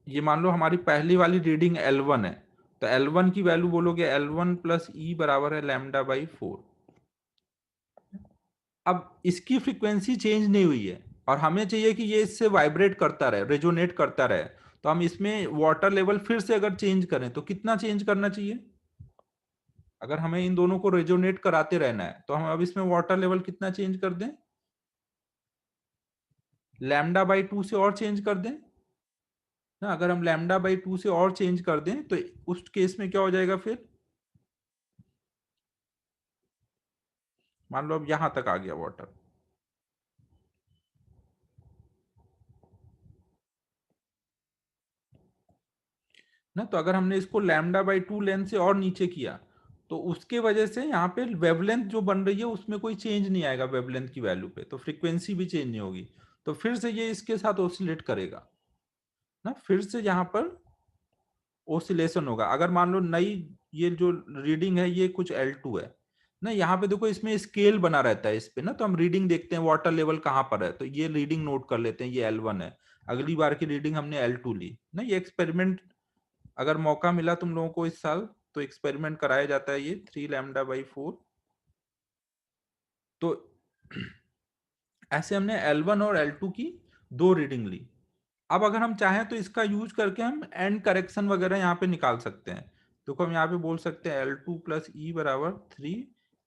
A: ये मान लो हमारी पहली वाली रीडिंग L1 है, तो L1 की वैल्यू बोलोगे L1 प्लस ई बराबर है λ/4। अब इसकी फ्रीक्वेंसी चेंज नहीं हुई है और हमें चाहिए कि ये इससे वाइब्रेट करता रहे, रेजोनेट करता रहे, तो हम इसमें वाटर लेवल फिर से अगर चेंज करें तो कितना चेंज करना चाहिए? अगर हमें इन दोनों को रेजोनेट कराते रहना है तो हम अब इसमें वाटर लेवल कितना चेंज कर दें? λ/2 से और चेंज कर दें, ना। अगर हम लैम्डा बाई 2 से और चेंज कर दें तो उस केस में क्या हो जाएगा फिर, मान लो अब यहां तक आ गया वाटर ना, तो अगर हमने इसको लैम्डा बाई 2 लेंथ से और नीचे किया तो उसके वजह से यहाँ पे वेवलेंथ जो बन रही है उसमें कोई चेंज नहीं आएगा वेवलेंथ की वैल्यू पे, तो फ्रीक्वेंसी भी चेंज नहीं होगी, तो फिर से ये इसके साथ ऑसिलेट करेगा ना, फिर से यहाँ पर ओसिलेशन होगा। अगर मान लो नई ये जो रीडिंग है ये कुछ L2 है ना, यहाँ पे देखो इसमें स्केल बना रहता है इस पे ना, तो हम रीडिंग देखते हैं वाटर लेवल कहाँ पर है, तो ये रीडिंग नोट कर लेते हैं ये L1 है, अगली बार की रीडिंग हमने L2 ली ना। ये एक्सपेरिमेंट अगर मौका मिला तुम लोगों को इस साल तो एक्सपेरिमेंट कराया जाता है ये 3 लैम्डा बाई 4। तो ऐसे हमने L1 और L2 की दो रीडिंग ली। अब अगर हम चाहें तो इसका यूज करके हम एंड करेक्शन वगैरह यहाँ पे निकाल सकते हैं। देखो हम यहाँ पे बोल सकते हैं L2 प्लस ई बराबर 3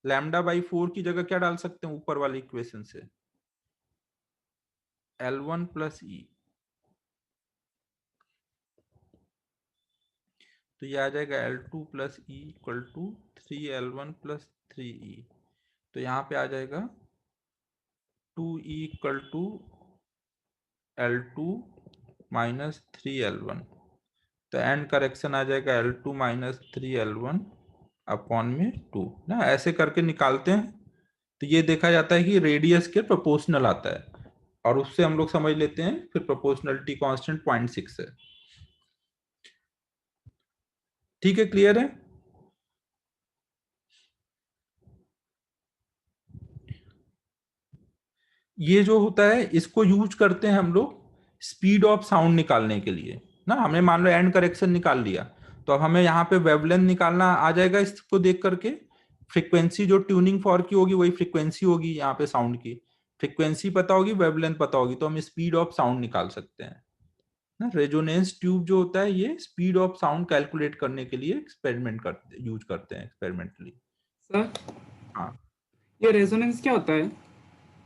A: लैम्डा बाई 4 की जगह क्या डाल सकते हैं ऊपर वाली इक्वेशन से, L1 प्लस ई, तो ये आ जाएगा L2 plus E equal to 3L1 plus 3e, तो यहाँ पे आ जाएगा 2e equal to L2 minus 3L1, तो एंड करेक्शन आ जाएगा L2 माइनस 3L1 अपॉन में 2 ना। ऐसे करके निकालते हैं तो ये देखा जाता है कि रेडियस के प्रोपोर्शनल आता है, और उससे हम लोग समझ लेते हैं फिर प्रोपोर्शनलिटी कांस्टेंट 0.6 है। ठीक है, क्लियर है। ये जो होता है इसको यूज करते हैं हम लोग स्पीड ऑफ साउंड निकालने के लिए ना। हमने मान लो एंड करेक्शन निकाल लिया, तो अब हमें यहाँ पे वेवलेंथ निकालना आ जाएगा इसको देख करके। फ्रीक्वेंसी जो ट्यूनिंग फॉर्क की होगी वही फ्रीक्वेंसी होगी यहाँ पे साउंड की, फ्रीक्वेंसी पता होगी वेवलेंथ पता होगी, तो हम स्पीड ऑफ साउंड निकाल सकते हैं ना। रेजोनेंस ट्यूब जो होता है ये स्पीड ऑफ साउंड कैलकुलेट करने के लिए एक्सपेरिमेंट करते यूज करते हैं एक्सपेरिमेंटली।
B: सर
A: हाँ,
B: ये रेजोनेंस क्या होता है?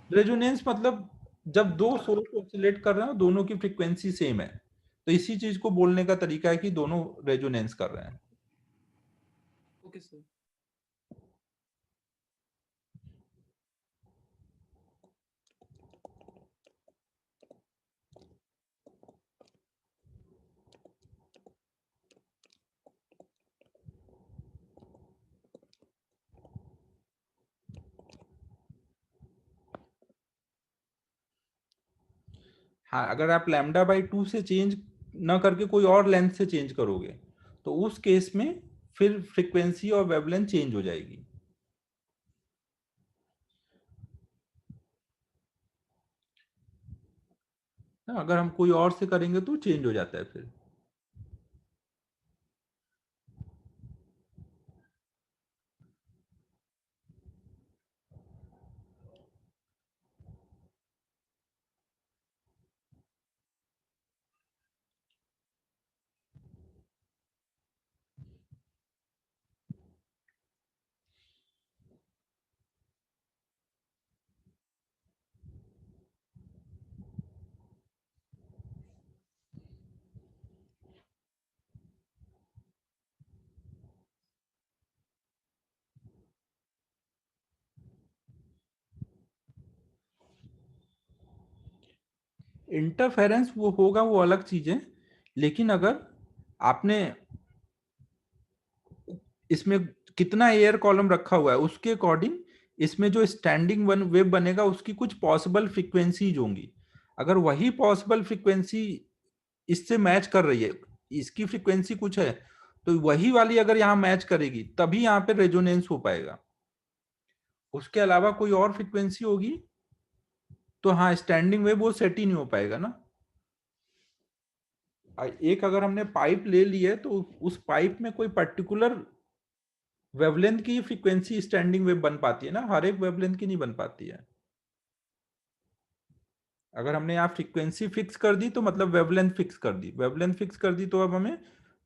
A: रेजोनेंस मतलब जब दो सोर्स ऑसिलेट कर रहे हैं दोनों की फ्रीक्वेंसी सेम है, तो इसी चीज को बोलने का तरीका है कि दोनों रेजोनेंस कर रहे हैं।
B: Okay sir.
A: हाँ, अगर आप लैम्डा बाई 2 से चेंज ना करके कोई और लेंथ से चेंज करोगे तो उस केस में फिर फ्रीक्वेंसी और वेवलेंथ चेंज हो जाएगी। ना, अगर हम कोई और से करेंगे तो चेंज हो जाता है फिर। इंटरफेरेंस वो होगा, वो अलग चीज है, लेकिन अगर आपने इसमें कितना एयर कॉलम रखा हुआ है उसके अकॉर्डिंग इसमें जो स्टैंडिंग वन वेव बनेगा उसकी कुछ पॉसिबल फ्रीक्वेंसीज होंगी। अगर वही पॉसिबल फ्रीक्वेंसी इससे मैच कर रही है, इसकी फ्रीक्वेंसी कुछ है, तो वही वाली अगर यहाँ मैच करेगी तभी यहाँ पे रेजोनेंस हो पाएगा। उसके अलावा कोई और फ्रीक्वेंसी होगी तो हाँ स्टैंडिंग वेव वो सेट ही नहीं हो पाएगा ना। एक अगर हमने पाइप ले ली है तो उस पाइप में कोई पर्टिकुलर वेवलेंथ की फ्रीक्वेंसी स्टैंडिंग वेव बन पाती है ना, हर एक वेवलेंथ की नहीं बन पाती है। अगर हमने यहाँ फ्रीक्वेंसी फिक्स कर दी तो मतलब वेवलेंथ फिक्स कर दी, वेवलेंथ फिक्स कर दी तो अब हमें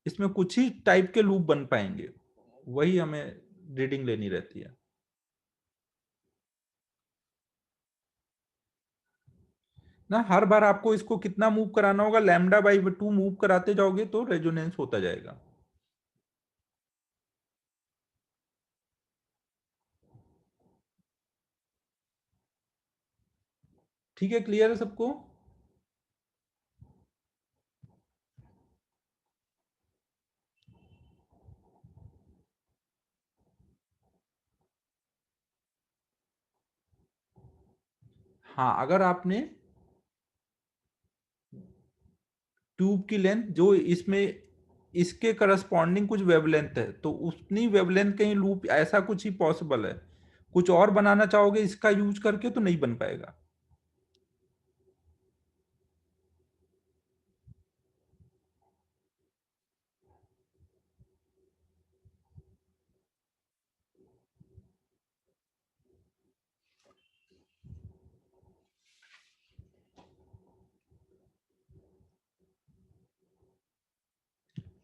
A: इसमें कुछ ही टाइप के लूप बन पाएंगे, वही हमें रीडिंग लेनी रहती है। ना, हर बार आपको इसको कितना मूव कराना होगा, λ/2 मूव कराते जाओगे तो रेजोनेंस होता जाएगा। ठीक है, क्लियर है सबको? हाँ, अगर आपने ट्यूब की लेंथ जो इसमें इसके करस्पॉन्डिंग कुछ वेवलेंथ है, तो उतनी वेवलेंथ कहीं लूप ऐसा कुछ ही पॉसिबल है। कुछ और बनाना चाहोगे इसका यूज करके तो नहीं बन पाएगा।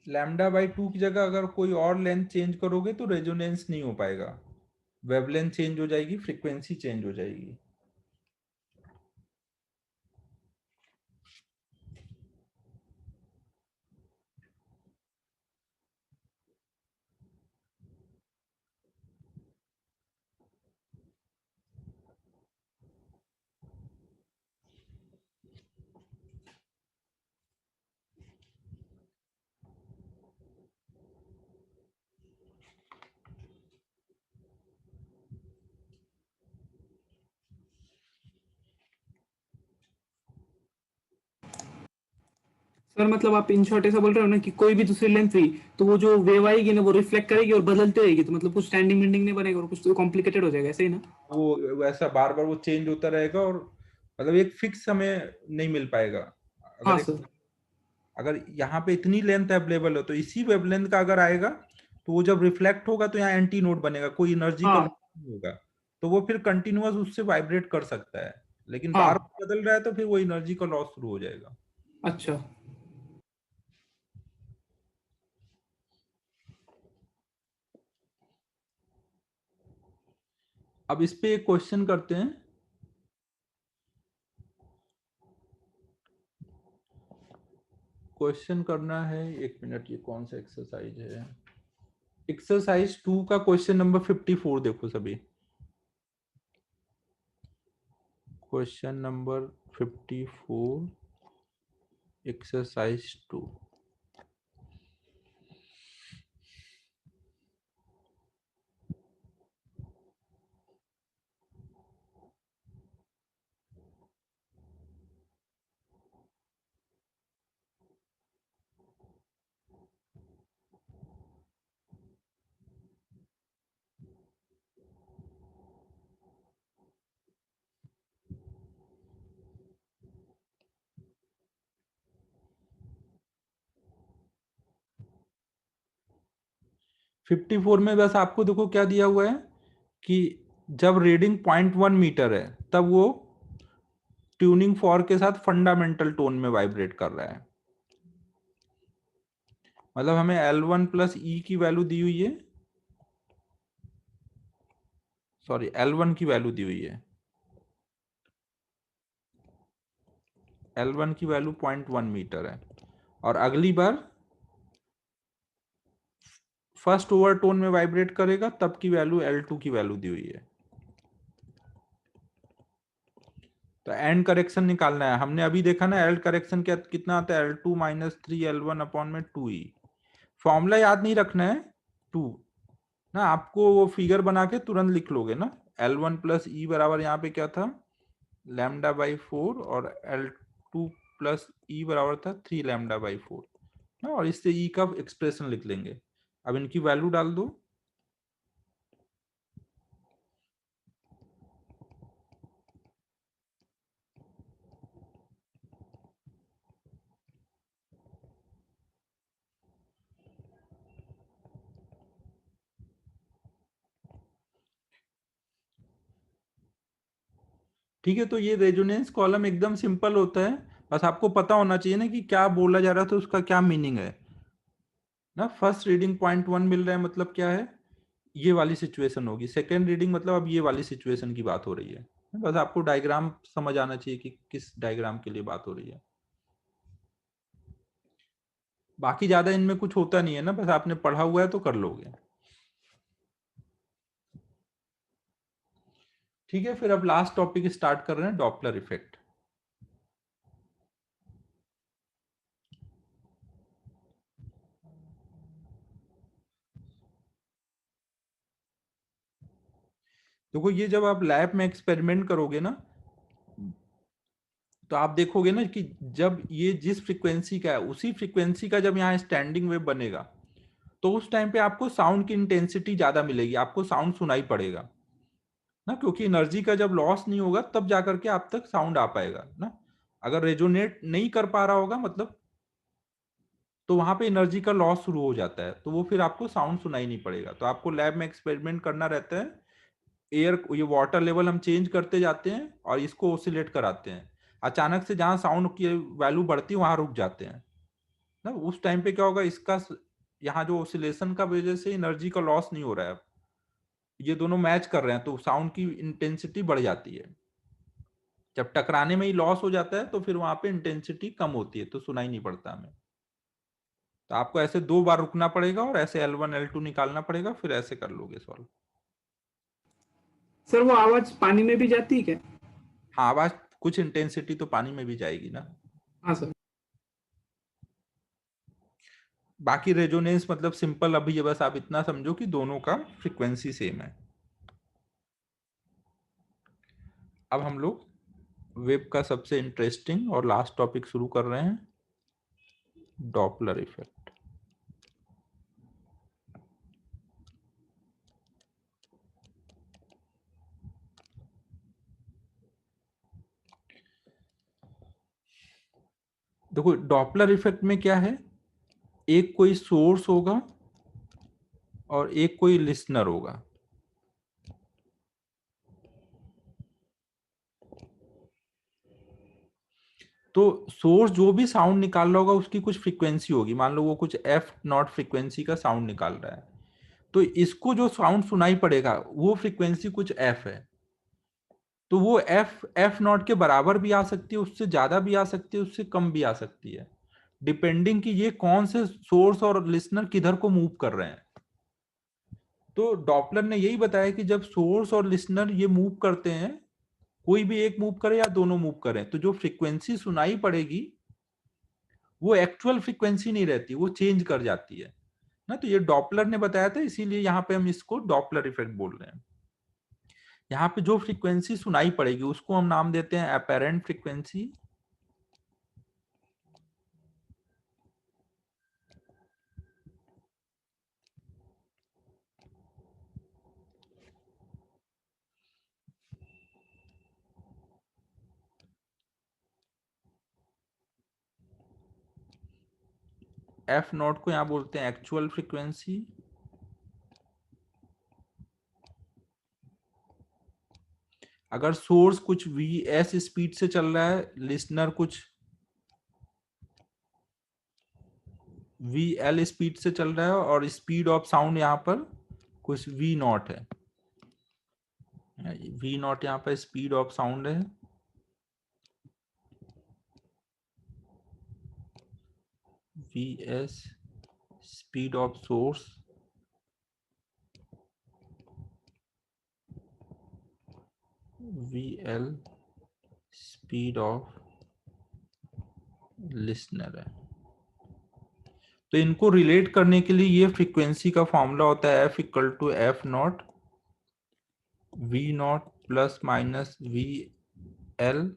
A: λ/2 की जगह अगर कोई और लेंथ चेंज करोगे तो रेजोनेंस नहीं हो पाएगा, वेवलेंथ चेंज हो जाएगी, फ्रीक्वेंसी चेंज हो जाएगी।
B: सर मतलब आप इन शॉर्ट ऐसा बोल रहे हो ना कि कोई भी दूसरी लेंथ हुई तो वो जो वेव आएगी ना वो रिफ्लेक्ट करेगी और बदलती रहेगी, तो मतलब कुछ स्टैंडिंग बिंडिंग नहीं बनेगा और कुछ तो कॉम्प्लिकेटेड हो जाएगा, ऐसे ही ना?
A: वो वैसा बार बार वो चेंज होता रहेगा, और मतलब एक फिक्स हमें नहीं मिल पाएगा।
B: हाँ
A: अगर
B: सर।
A: अगर यहाँ पे इतनी लेंथ अवेलेबल है तो इसी वेवलेंथ का अगर आएगा तो वो जब रिफ्लेक्ट होगा तो यहाँ एंटी नोड बनेगा, कोई एनर्जी का
B: हाँ
A: लॉस नहीं होगा। तो वो फिर कंटिन्यूअस उससे वाइब्रेट कर सकता है, लेकिन बार
B: हाँ।
A: बार बदल रहा है तो फिर वो एनर्जी का लॉस शुरू हो जाएगा।
B: अच्छा।
A: अब इस पे एक क्वेश्चन करते हैं। क्वेश्चन करना है, एक मिनट, ये कौन सा एक्सरसाइज है? एक्सरसाइज 2 का क्वेश्चन नंबर 54 देखो सभी। Question number 54, exercise 2। 54 में बस आपको देखो क्या दिया हुआ है कि जब रीडिंग 0.1 मीटर है तब वो ट्यूनिंग फॉर्क के साथ फंडामेंटल टोन में वाइब्रेट कर रहा है। मतलब हमें L1 प्लस ई की वैल्यू दी हुई है, सॉरी L1 की वैल्यू दी हुई है। L1 की वैल्यू 0.1 मीटर है, और अगली बार फर्स्ट ओवरटोन में वाइब्रेट करेगा तब की वैल्यू L2 की वैल्यू दी हुई है। तो एंड करेक्शन निकालना है। हमने अभी देखा ना, एंड करेक्शन क्या कितना आता है, L2 माइनस 3 L1 अपॉन में 2E। फॉर्मूला याद नहीं रखना है, 2 ना, आपको वो फिगर बना के तुरंत लिख लोगे ना। L1 प्लस ई बराबर यहाँ पे क्या था, λ/4, और L2 प्लस ई बराबर था 3 λ/4 ना, और इससे ई का एक्सप्रेशन लिख लेंगे। अब इनकी वैल्यू डाल दो। ठीक है, तो ये रेजोनेंस कॉलम एकदम सिंपल होता है, बस आपको पता होना चाहिए ना कि क्या बोला जा रहा था, उसका क्या मीनिंग है ना। फर्स्ट रीडिंग 0.1 मिल रहा है मतलब क्या है, ये वाली सिचुएशन होगी। सेकेंड रीडिंग मतलब अब ये वाली सिचुएशन की बात हो रही है बस आपको डायग्राम समझ आना चाहिए कि किस डायग्राम के लिए बात हो रही है। बाकी ज्यादा इनमें कुछ होता नहीं है ना, बस आपने पढ़ा हुआ है तो कर लोगे। ठीक है, फिर अब लास्ट टॉपिक स्टार्ट कर रहे हैं, डॉपलर इफेक्ट। देखो ये जब आप लैब में एक्सपेरिमेंट करोगे ना, तो आप देखोगे ना कि जब ये जिस फ्रीक्वेंसी का है उसी फ्रीक्वेंसी का जब यहाँ स्टैंडिंग वेव बनेगा, तो उस टाइम पे आपको साउंड की इंटेंसिटी ज्यादा मिलेगी, आपको साउंड सुनाई पड़ेगा ना, क्योंकि एनर्जी का जब लॉस नहीं होगा तब जाकर के आप तक साउंड आ पाएगा ना। अगर रेजोनेट नहीं कर पा रहा होगा मतलब, तो वहां पे एनर्जी का लॉस शुरू हो जाता है, तो वो फिर आपको साउंड सुनाई नहीं पड़ेगा। तो आपको लैब में एक्सपेरिमेंट करना रहता है, एयर ये वाटर लेवल हम चेंज करते जाते हैं और इसको ओसिलेट कराते हैं। अचानक से जहां साउंड की वैल्यू बढ़ती है वहां रुक जाते हैं ना, उस टाइम पे क्या होगा, इसका यहाँ जो ओसिलेशन का वजह से एनर्जी का लॉस नहीं हो रहा है, ये दोनों मैच कर रहे हैं, तो साउंड की इंटेंसिटी बढ़ जाती है। जब टकराने में ही लॉस हो जाता है तो फिर वहां पे इंटेंसिटी कम होती है, तो सुनाई नहीं पड़ता हमें। तो आपको ऐसे 2 बार रुकना पड़ेगा और ऐसे L1 L2 निकालना पड़ेगा, फिर ऐसे कर लोगे सॉल्व।
B: सर वो आवाज पानी में भी जाती है क्या?
A: हाँ, आवाज कुछ इंटेंसिटी तो पानी में भी जाएगी ना।
B: हाँ सर।
A: बाकी रेजोनेंस मतलब सिंपल, अभी ये बस आप इतना समझो कि दोनों का फ्रीक्वेंसी सेम है। अब हम लोग वेव का सबसे इंटरेस्टिंग और लास्ट टॉपिक शुरू कर रहे हैं, डॉपलर इफेक्ट। देखो डॉपलर इफेक्ट में क्या है, एक कोई सोर्स होगा और एक कोई लिसनर होगा। तो सोर्स जो भी साउंड निकाल रहा होगा उसकी कुछ फ्रीक्वेंसी होगी, मान लो वो कुछ एफ नॉट फ्रीक्वेंसी का साउंड निकाल रहा है, तो इसको जो साउंड सुनाई पड़ेगा वो फ्रीक्वेंसी कुछ एफ है। तो वो एफ एफ नॉट के बराबर भी आ सकती है, उससे ज्यादा भी आ सकती है, उससे कम भी आ सकती है, डिपेंडिंग कि ये कौन से सोर्स और लिसनर किधर को मूव कर रहे हैं। तो डॉपलर ने यही बताया कि जब सोर्स और लिसनर ये मूव करते हैं, कोई भी एक मूव करे या दोनों मूव करें, तो जो फ्रीक्वेंसी सुनाई पड़ेगी वो एक्चुअल फ्रीक्वेंसी नहीं रहती, वो चेंज कर जाती है ना। तो ये डॉपलर ने बताया था, इसीलिए यहाँ पे हम इसको डॉपलर इफेक्ट बोल रहे हैं। यहाँ पे जो फ्रीक्वेंसी सुनाई पड़ेगी उसको हम नाम देते हैं अपेरेंट फ्रीक्वेंसी, एफ नॉट को यहाँ बोलते हैं एक्चुअल फ्रीक्वेंसी, अगर सोर्स कुछ वी एस स्पीड से चल रहा है, लिसनर कुछ वी एल स्पीड से चल रहा है, और स्पीड ऑफ साउंड यहाँ पर कुछ वी नॉट है, वी नॉट यहाँ पर स्पीड ऑफ साउंड है, V S speed of source, V L speed of listener है। तो इनको रिलेट करने के लिए ये फ्रीक्वेंसी का फॉर्मूला होता है F equal to F not V not plus minus V L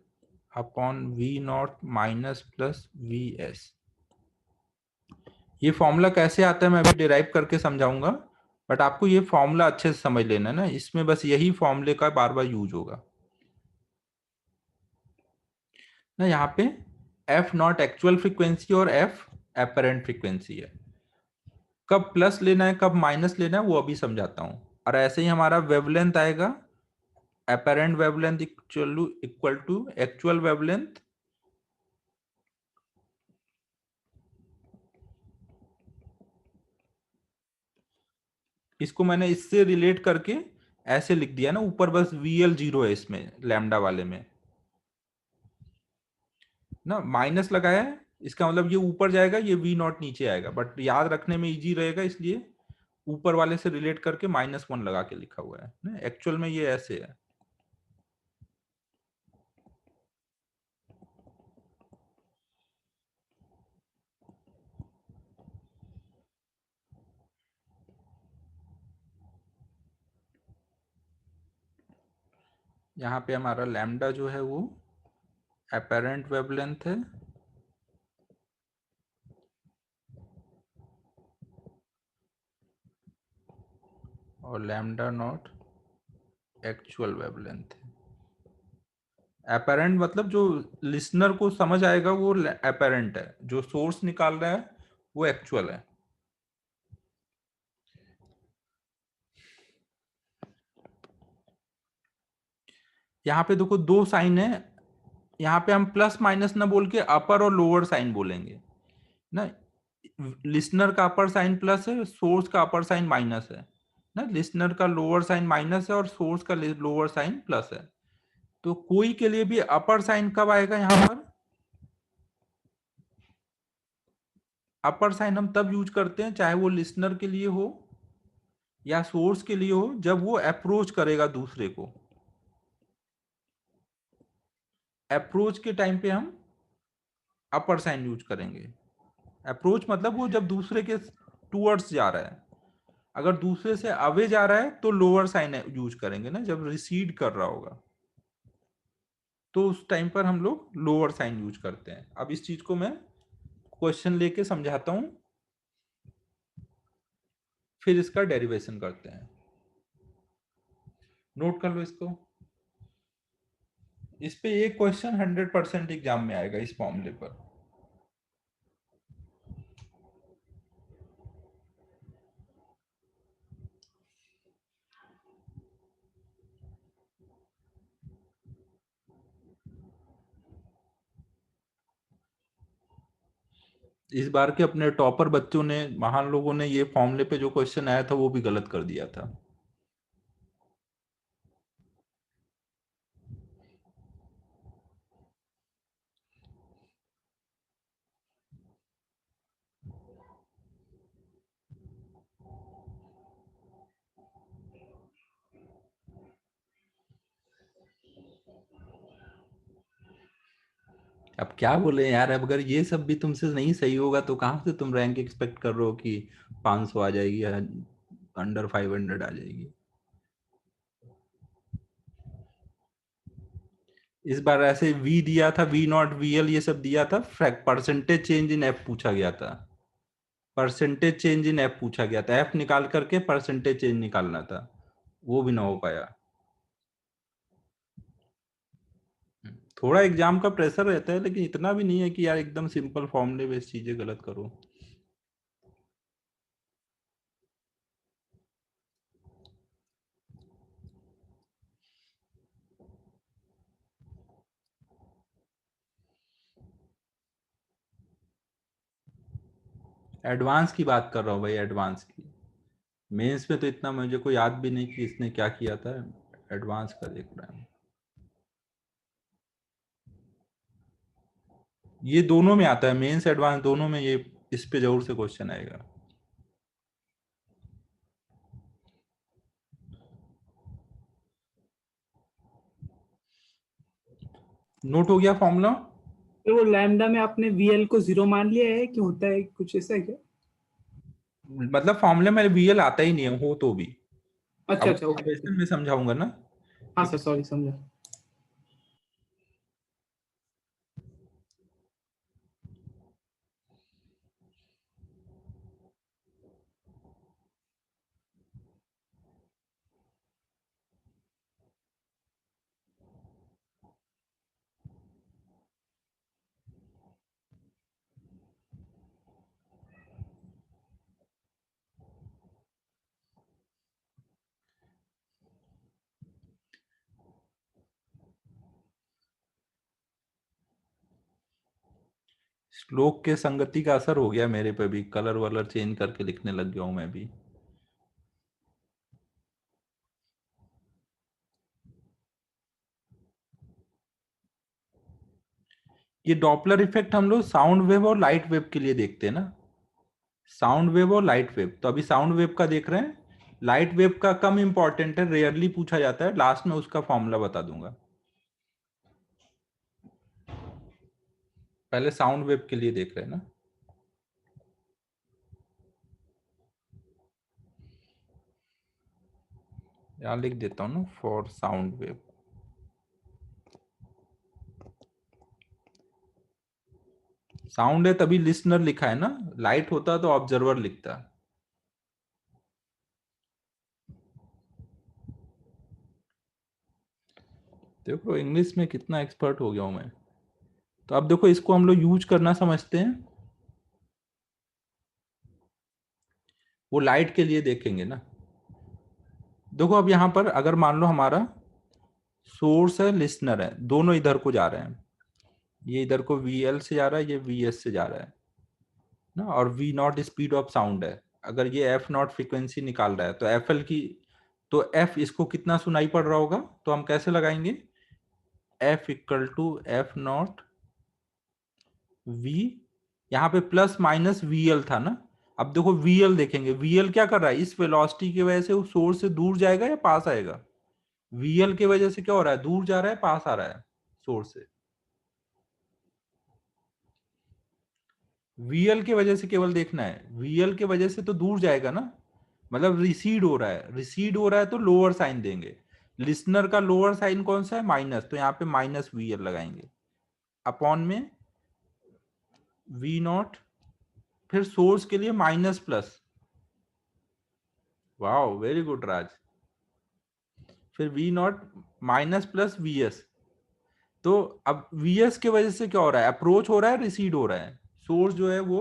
A: upon V not minus plus V S. ये फॉर्मूला कैसे आता है मैं अभी डिराइव करके समझाऊंगा, बट आपको ये फॉर्मूला अच्छे से समझ लेना है ना, इसमें बस यही फॉर्मूले का बार बार यूज होगा ना। यहाँ पे एफ नॉट एक्चुअल फ्रीक्वेंसी और एफ एपरेंट फ्रीक्वेंसी है, कब प्लस लेना है कब माइनस लेना है वो अभी समझाता हूँ। और ऐसे ही हमारा वेवलेंथ आएगा, apparent wavelength equal to actual wavelength इसको मैंने इससे रिलेट करके ऐसे लिख दिया ना, ऊपर बस VL 0 है इसमें लैम्डा वाले में ना, माइनस लगाया है, इसका मतलब ये ऊपर जाएगा, ये V0 नीचे आएगा, बट याद रखने में इजी रहेगा इसलिए ऊपर वाले से रिलेट करके -1 लगा के लिखा हुआ है ना। एक्चुअल में ये ऐसे है। यहाँ पे हमारा लैम्डा जो है वो एपेरेंट वेवलेंथ है, और लैम्डा नॉट एक्चुअल वेवलेंथ है। एपेरेंट मतलब जो लिसनर को समझ आएगा वो एपेरेंट है, जो सोर्स निकाल रहा है वो एक्चुअल है। यहाँ पे देखो दो साइन है, यहाँ पे हम प्लस माइनस ना बोल के अपर और लोअर साइन बोलेंगे ना। लिसनर का अपर साइन प्लस है, सोर्स का अपर साइन माइनस है ना। लिसनर का लोअर साइन माइनस है और सोर्स का लोअर साइन प्लस है। तो कोई के लिए भी अपर साइन कब आएगा यहाँ पर? अपर साइन हम तब यूज करते हैं चाहे वो लिसनर के लिए हो या सोर्स के लिए हो, जब वो अप्रोच करेगा दूसरे को। अप्रोच के टाइम पे हम अपर साइन यूज करेंगे। अप्रोच मतलब वो जब दूसरे के टूवर्ड्स जा रहा है। अगर दूसरे से अवे जा रहा है तो लोअर साइन यूज करेंगे ना, जब रिसीड कर रहा होगा तो उस टाइम पर हम लोग लोअर साइन यूज करते हैं। अब इस चीज को मैं क्वेश्चन लेके समझाता हूं, फिर इसका डेरिवेशन करते हैं। नोट कर लो इसको। इस पे एक क्वेश्चन 100% एग्जाम में आएगा इस फॉर्मूले पर। इस बार के अपने टॉपर बच्चों ने, महान लोगों ने, ये फॉर्मूले पे जो क्वेश्चन आया था वो भी गलत कर दिया था। अब क्या बोले यार, अब अगर ये सब भी तुमसे नहीं सही होगा तो कहाँ से तुम रैंक एक्सपेक्ट कर रहे हो कि 500 आ जाएगी या अंडर 500 आ जाएगी। इस बार ऐसे V दिया था, V0 VL ये सब दिया था, परसेंटेज चेंज इन F पूछा गया था। परसेंटेज चेंज इन F पूछा गया था, F निकाल करके परसेंटेज चेंज निकालना था, वो भी ना हो पाया। थोड़ा एग्जाम का प्रेशर रहता है, लेकिन इतना भी नहीं है कि यार एकदम सिंपल फॉर्मूले बेस्ड चीजें गलत करो। एडवांस की बात कर रहा हूँ भाई, एडवांस की। मेंस में तो इतना मुझे को याद भी नहीं कि इसने क्या किया था। एडवांस का देख रहा है। ये दोनों में आता है, मेंस एडवांस दोनों में, ये इस पे जरूर से क्वेश्चन आएगा। नोट हो गया फॉर्मूला?
B: तो वो लैम्डा में आपने वीएल को 0 मान लिया है कि होता है कुछ ऐसा है क्या?
A: मतलब फॉर्मूले में VL आता ही नहीं है हो तो भी।
B: अच्छा
A: अब
B: अच्छा, ओके ओके।
A: डेरिवेशन में समझाऊंगा ना।
B: हाँ सर, सॉरी, समझा।
A: श्लोक के संगति का असर हो गया मेरे पे भी, कलर वलर चेंज करके लिखने लग गया हूं मैं भी। ये डॉपलर इफेक्ट हम लोग साउंड वेव और लाइट वेव के लिए देखते हैं ना, साउंड वेव और लाइट वेव। तो अभी साउंड वेव का देख रहे हैं, लाइट वेव का कम इंपॉर्टेंट है, रेयरली पूछा जाता है, लास्ट में उसका फॉर्मूला बता दूंगा। पहले साउंड वेव के लिए देख रहे हैं ना। यहां लिख देता हूं ना, फॉर साउंड वेव। साउंड है तभी लिसनर लिखा है ना, लाइट होता तो ऑब्जर्वर लिखता। देखो इंग्लिश में कितना एक्सपर्ट हो गया हूं मैं। तो अब देखो इसको हम लोग यूज करना समझते हैं, वो लाइट के लिए देखेंगे ना। देखो अब यहां पर अगर मान लो हमारा सोर्स है, लिसनर है, दोनों इधर को जा रहे हैं, ये इधर को VL से जा रहा है, ये VS से जा रहा है ना, और V not speed of sound है। अगर ये F नॉट फ्रीक्वेंसी निकाल रहा है तो FL की, तो F इसको कितना सुनाई पड़ रहा होगा, तो हम कैसे लगाएंगे, F equal to F not V, यहाँ पे प्लस माइनस VL था ना। अब देखो VL देखेंगे, VL क्या कर रहा है, इस वेलोसिटी की वजह से वो सोर्स से दूर जाएगा या पास आएगा। VL की वजह से क्या हो रहा है, दूर जा रहा है, पास आ रहा है सोर्स से। VL की वजह से केवल देखना है, VL की वजह से तो दूर जाएगा ना, मतलब रिसीड हो रहा है, रिसीड हो रहा है तो लोअर साइन देंगे। लिसनर का लोअर साइन कौन सा है, माइनस, तो यहाँ पे माइनस VL लगाएंगे, अपॉन में V नॉट, फिर सोर्स के लिए minus plus, wow very good Raj, फिर V naught minus plus VS। तो अब VS की वजह से क्या हो रहा है, अप्रोच हो रहा है, रिसीड हो रहा है, सोर्स जो है वो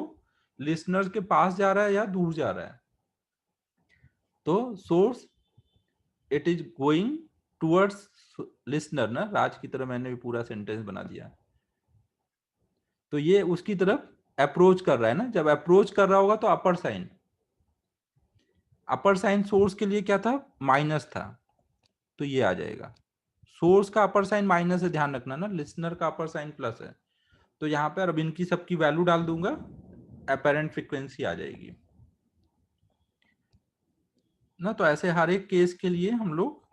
A: लिसनर के पास जा रहा है या दूर जा रहा है। तो source it is going towards listener ना, राज की तरह मैंने भी पूरा सेंटेंस बना दिया। तो ये उसकी तरफ अप्रोच कर रहा है ना, जब अप्रोच कर रहा होगा तो upper sign, upper sign source के लिए क्या था, माइनस था, तो ये आ जाएगा। सोर्स का अपर साइन माइनस है, ध्यान रखना ना, लिसनर का अपर साइन प्लस है। तो यहाँ पर अब इनकी सबकी वैल्यू डाल दूंगा, अपेरेंट फ्रीक्वेंसी आ जाएगी ना। तो ऐसे हर एक केस के लिए हम लोग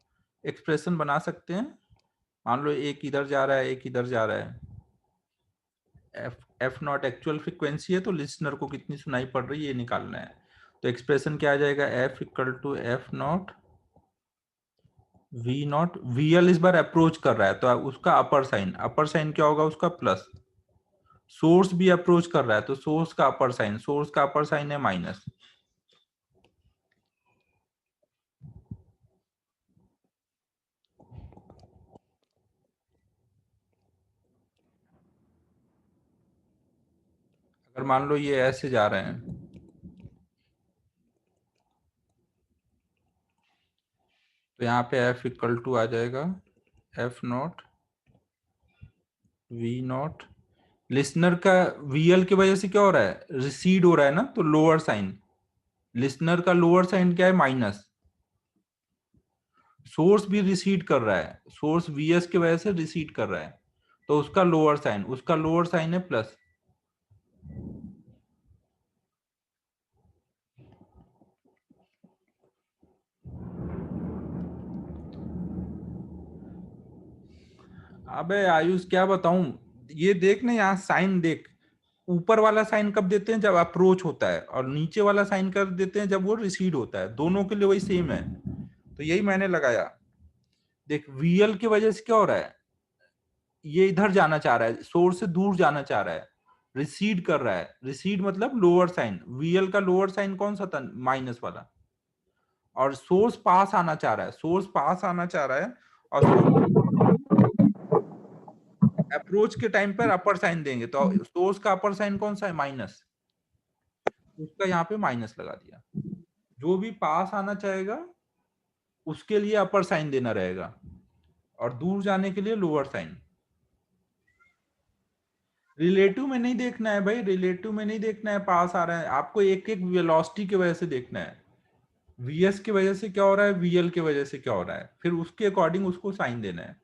A: एक्सप्रेशन बना सकते हैं। मान लो एक इधर जा रहा है, एक इधर जा रहा है, एफ नॉट एक्चुअल फ्रीक्वेंसी है, तो लिसनर को कितनी सुनाई पड़ रही है ये निकालना है। तो एक्सप्रेशन क्या आ जाएगा, F equal to F not V not, VL इस बार अप्रोच कर रहा है तो उसका अपर साइन क्या होगा उसका, प्लस। सोर्स भी अप्रोच कर रहा है तो सोर्स का अपर साइन है माइनस। अगर मान लो ये ऐसे जा रहे हैं, तो यहाँ पे एफ इक्वल टू आ जाएगा F not V not, listener का VL की वजह से क्या हो रहा है, रिसीड हो रहा है ना, तो लोअर साइन, लिसनर का लोअर साइन क्या है, माइनस। सोर्स भी रिसीड कर रहा है, सोर्स VS की वजह से रिसीड कर रहा है, तो उसका लोअर साइन है प्लस। अबे आयुष क्या बताऊं, ये देख ना, यहाँ साइन देख, ऊपर वाला साइन कब देते हैं, जब अप्रोच होता है, और नीचे वाला साइन कब देते हैं, जब वो रिसीड होता है, दोनों के लिए वही सेम है। तो यही मैंने लगाया। देख VL की वजह से क्या हो रहा है, ये इधर जाना चाह रहा है, सोर्स से दूर जाना चाह रहा है, रिसीड कर रहा है, रिसीड मतलब लोअर साइन, VL का लोअर साइन कौन सा था, माइनस वाला। और सोर्स पास आना चाह रहा है, सोर्स पास आना चाह रहा है, और अप्रोच के टाइम पर अपर साइन देंगे, तो सोर्स का अपर साइन कौन सा है, माइनस, उसका यहाँ पे माइनस लगा दिया। जो भी पास आना चाहेगा उसके लिए अपर साइन देना रहेगा, और दूर जाने के लिए लोअर साइन। रिलेटिव में नहीं देखना है भाई, रिलेटिव में नहीं देखना है पास आ रहा है, आपको एक एक वेलोसिटी की वजह से देखना है, VS की वजह से क्या हो रहा है, VL की वजह से क्या हो रहा है, फिर उसके अकॉर्डिंग उसको साइन देना है।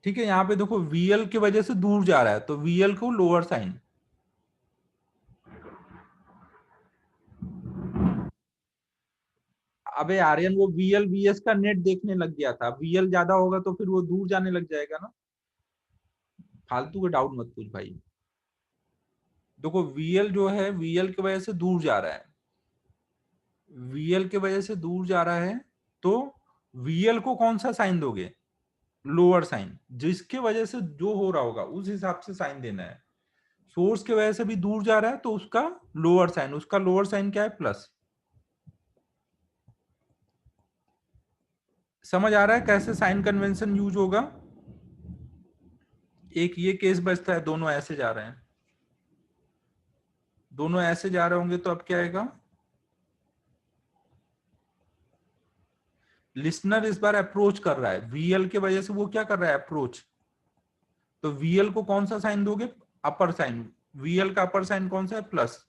A: ठीक है, यहाँ पे देखो VL की वजह से दूर जा रहा है तो VL को लोअर साइन। अबे आर्यन, वो VL VS का नेट देखने लग गया था, VL ज्यादा होगा तो फिर वो दूर जाने लग जाएगा ना। फालतू के डाउट मत पूछ भाई। देखो VL जो है, VL की वजह से दूर जा रहा है, VL की वजह से दूर जा रहा है, तो VL को कौन सा साइन दोगे? Lower sign. जिसके वजह से जो हो रहा होगा उस हिसाब से साइन देना है। सोर्स की वजह से भी दूर जा रहा है तो उसका लोअर साइन, उसका लोअर साइन क्या है? प्लस। समझ आ रहा है कैसे साइन कन्वेंशन यूज होगा? एक ये केस बचता है, दोनों ऐसे जा रहे हैं, दोनों ऐसे जा रहे होंगे तो अब क्या आएगा? लिसनर इस बार अप्रोच कर रहा है, VL की वजह से वो क्या कर रहा है? अप्रोच। तो VL को कौन सा साइन दोगे? Upper sign. VL का अपर साइन कौन सा है? प्लस।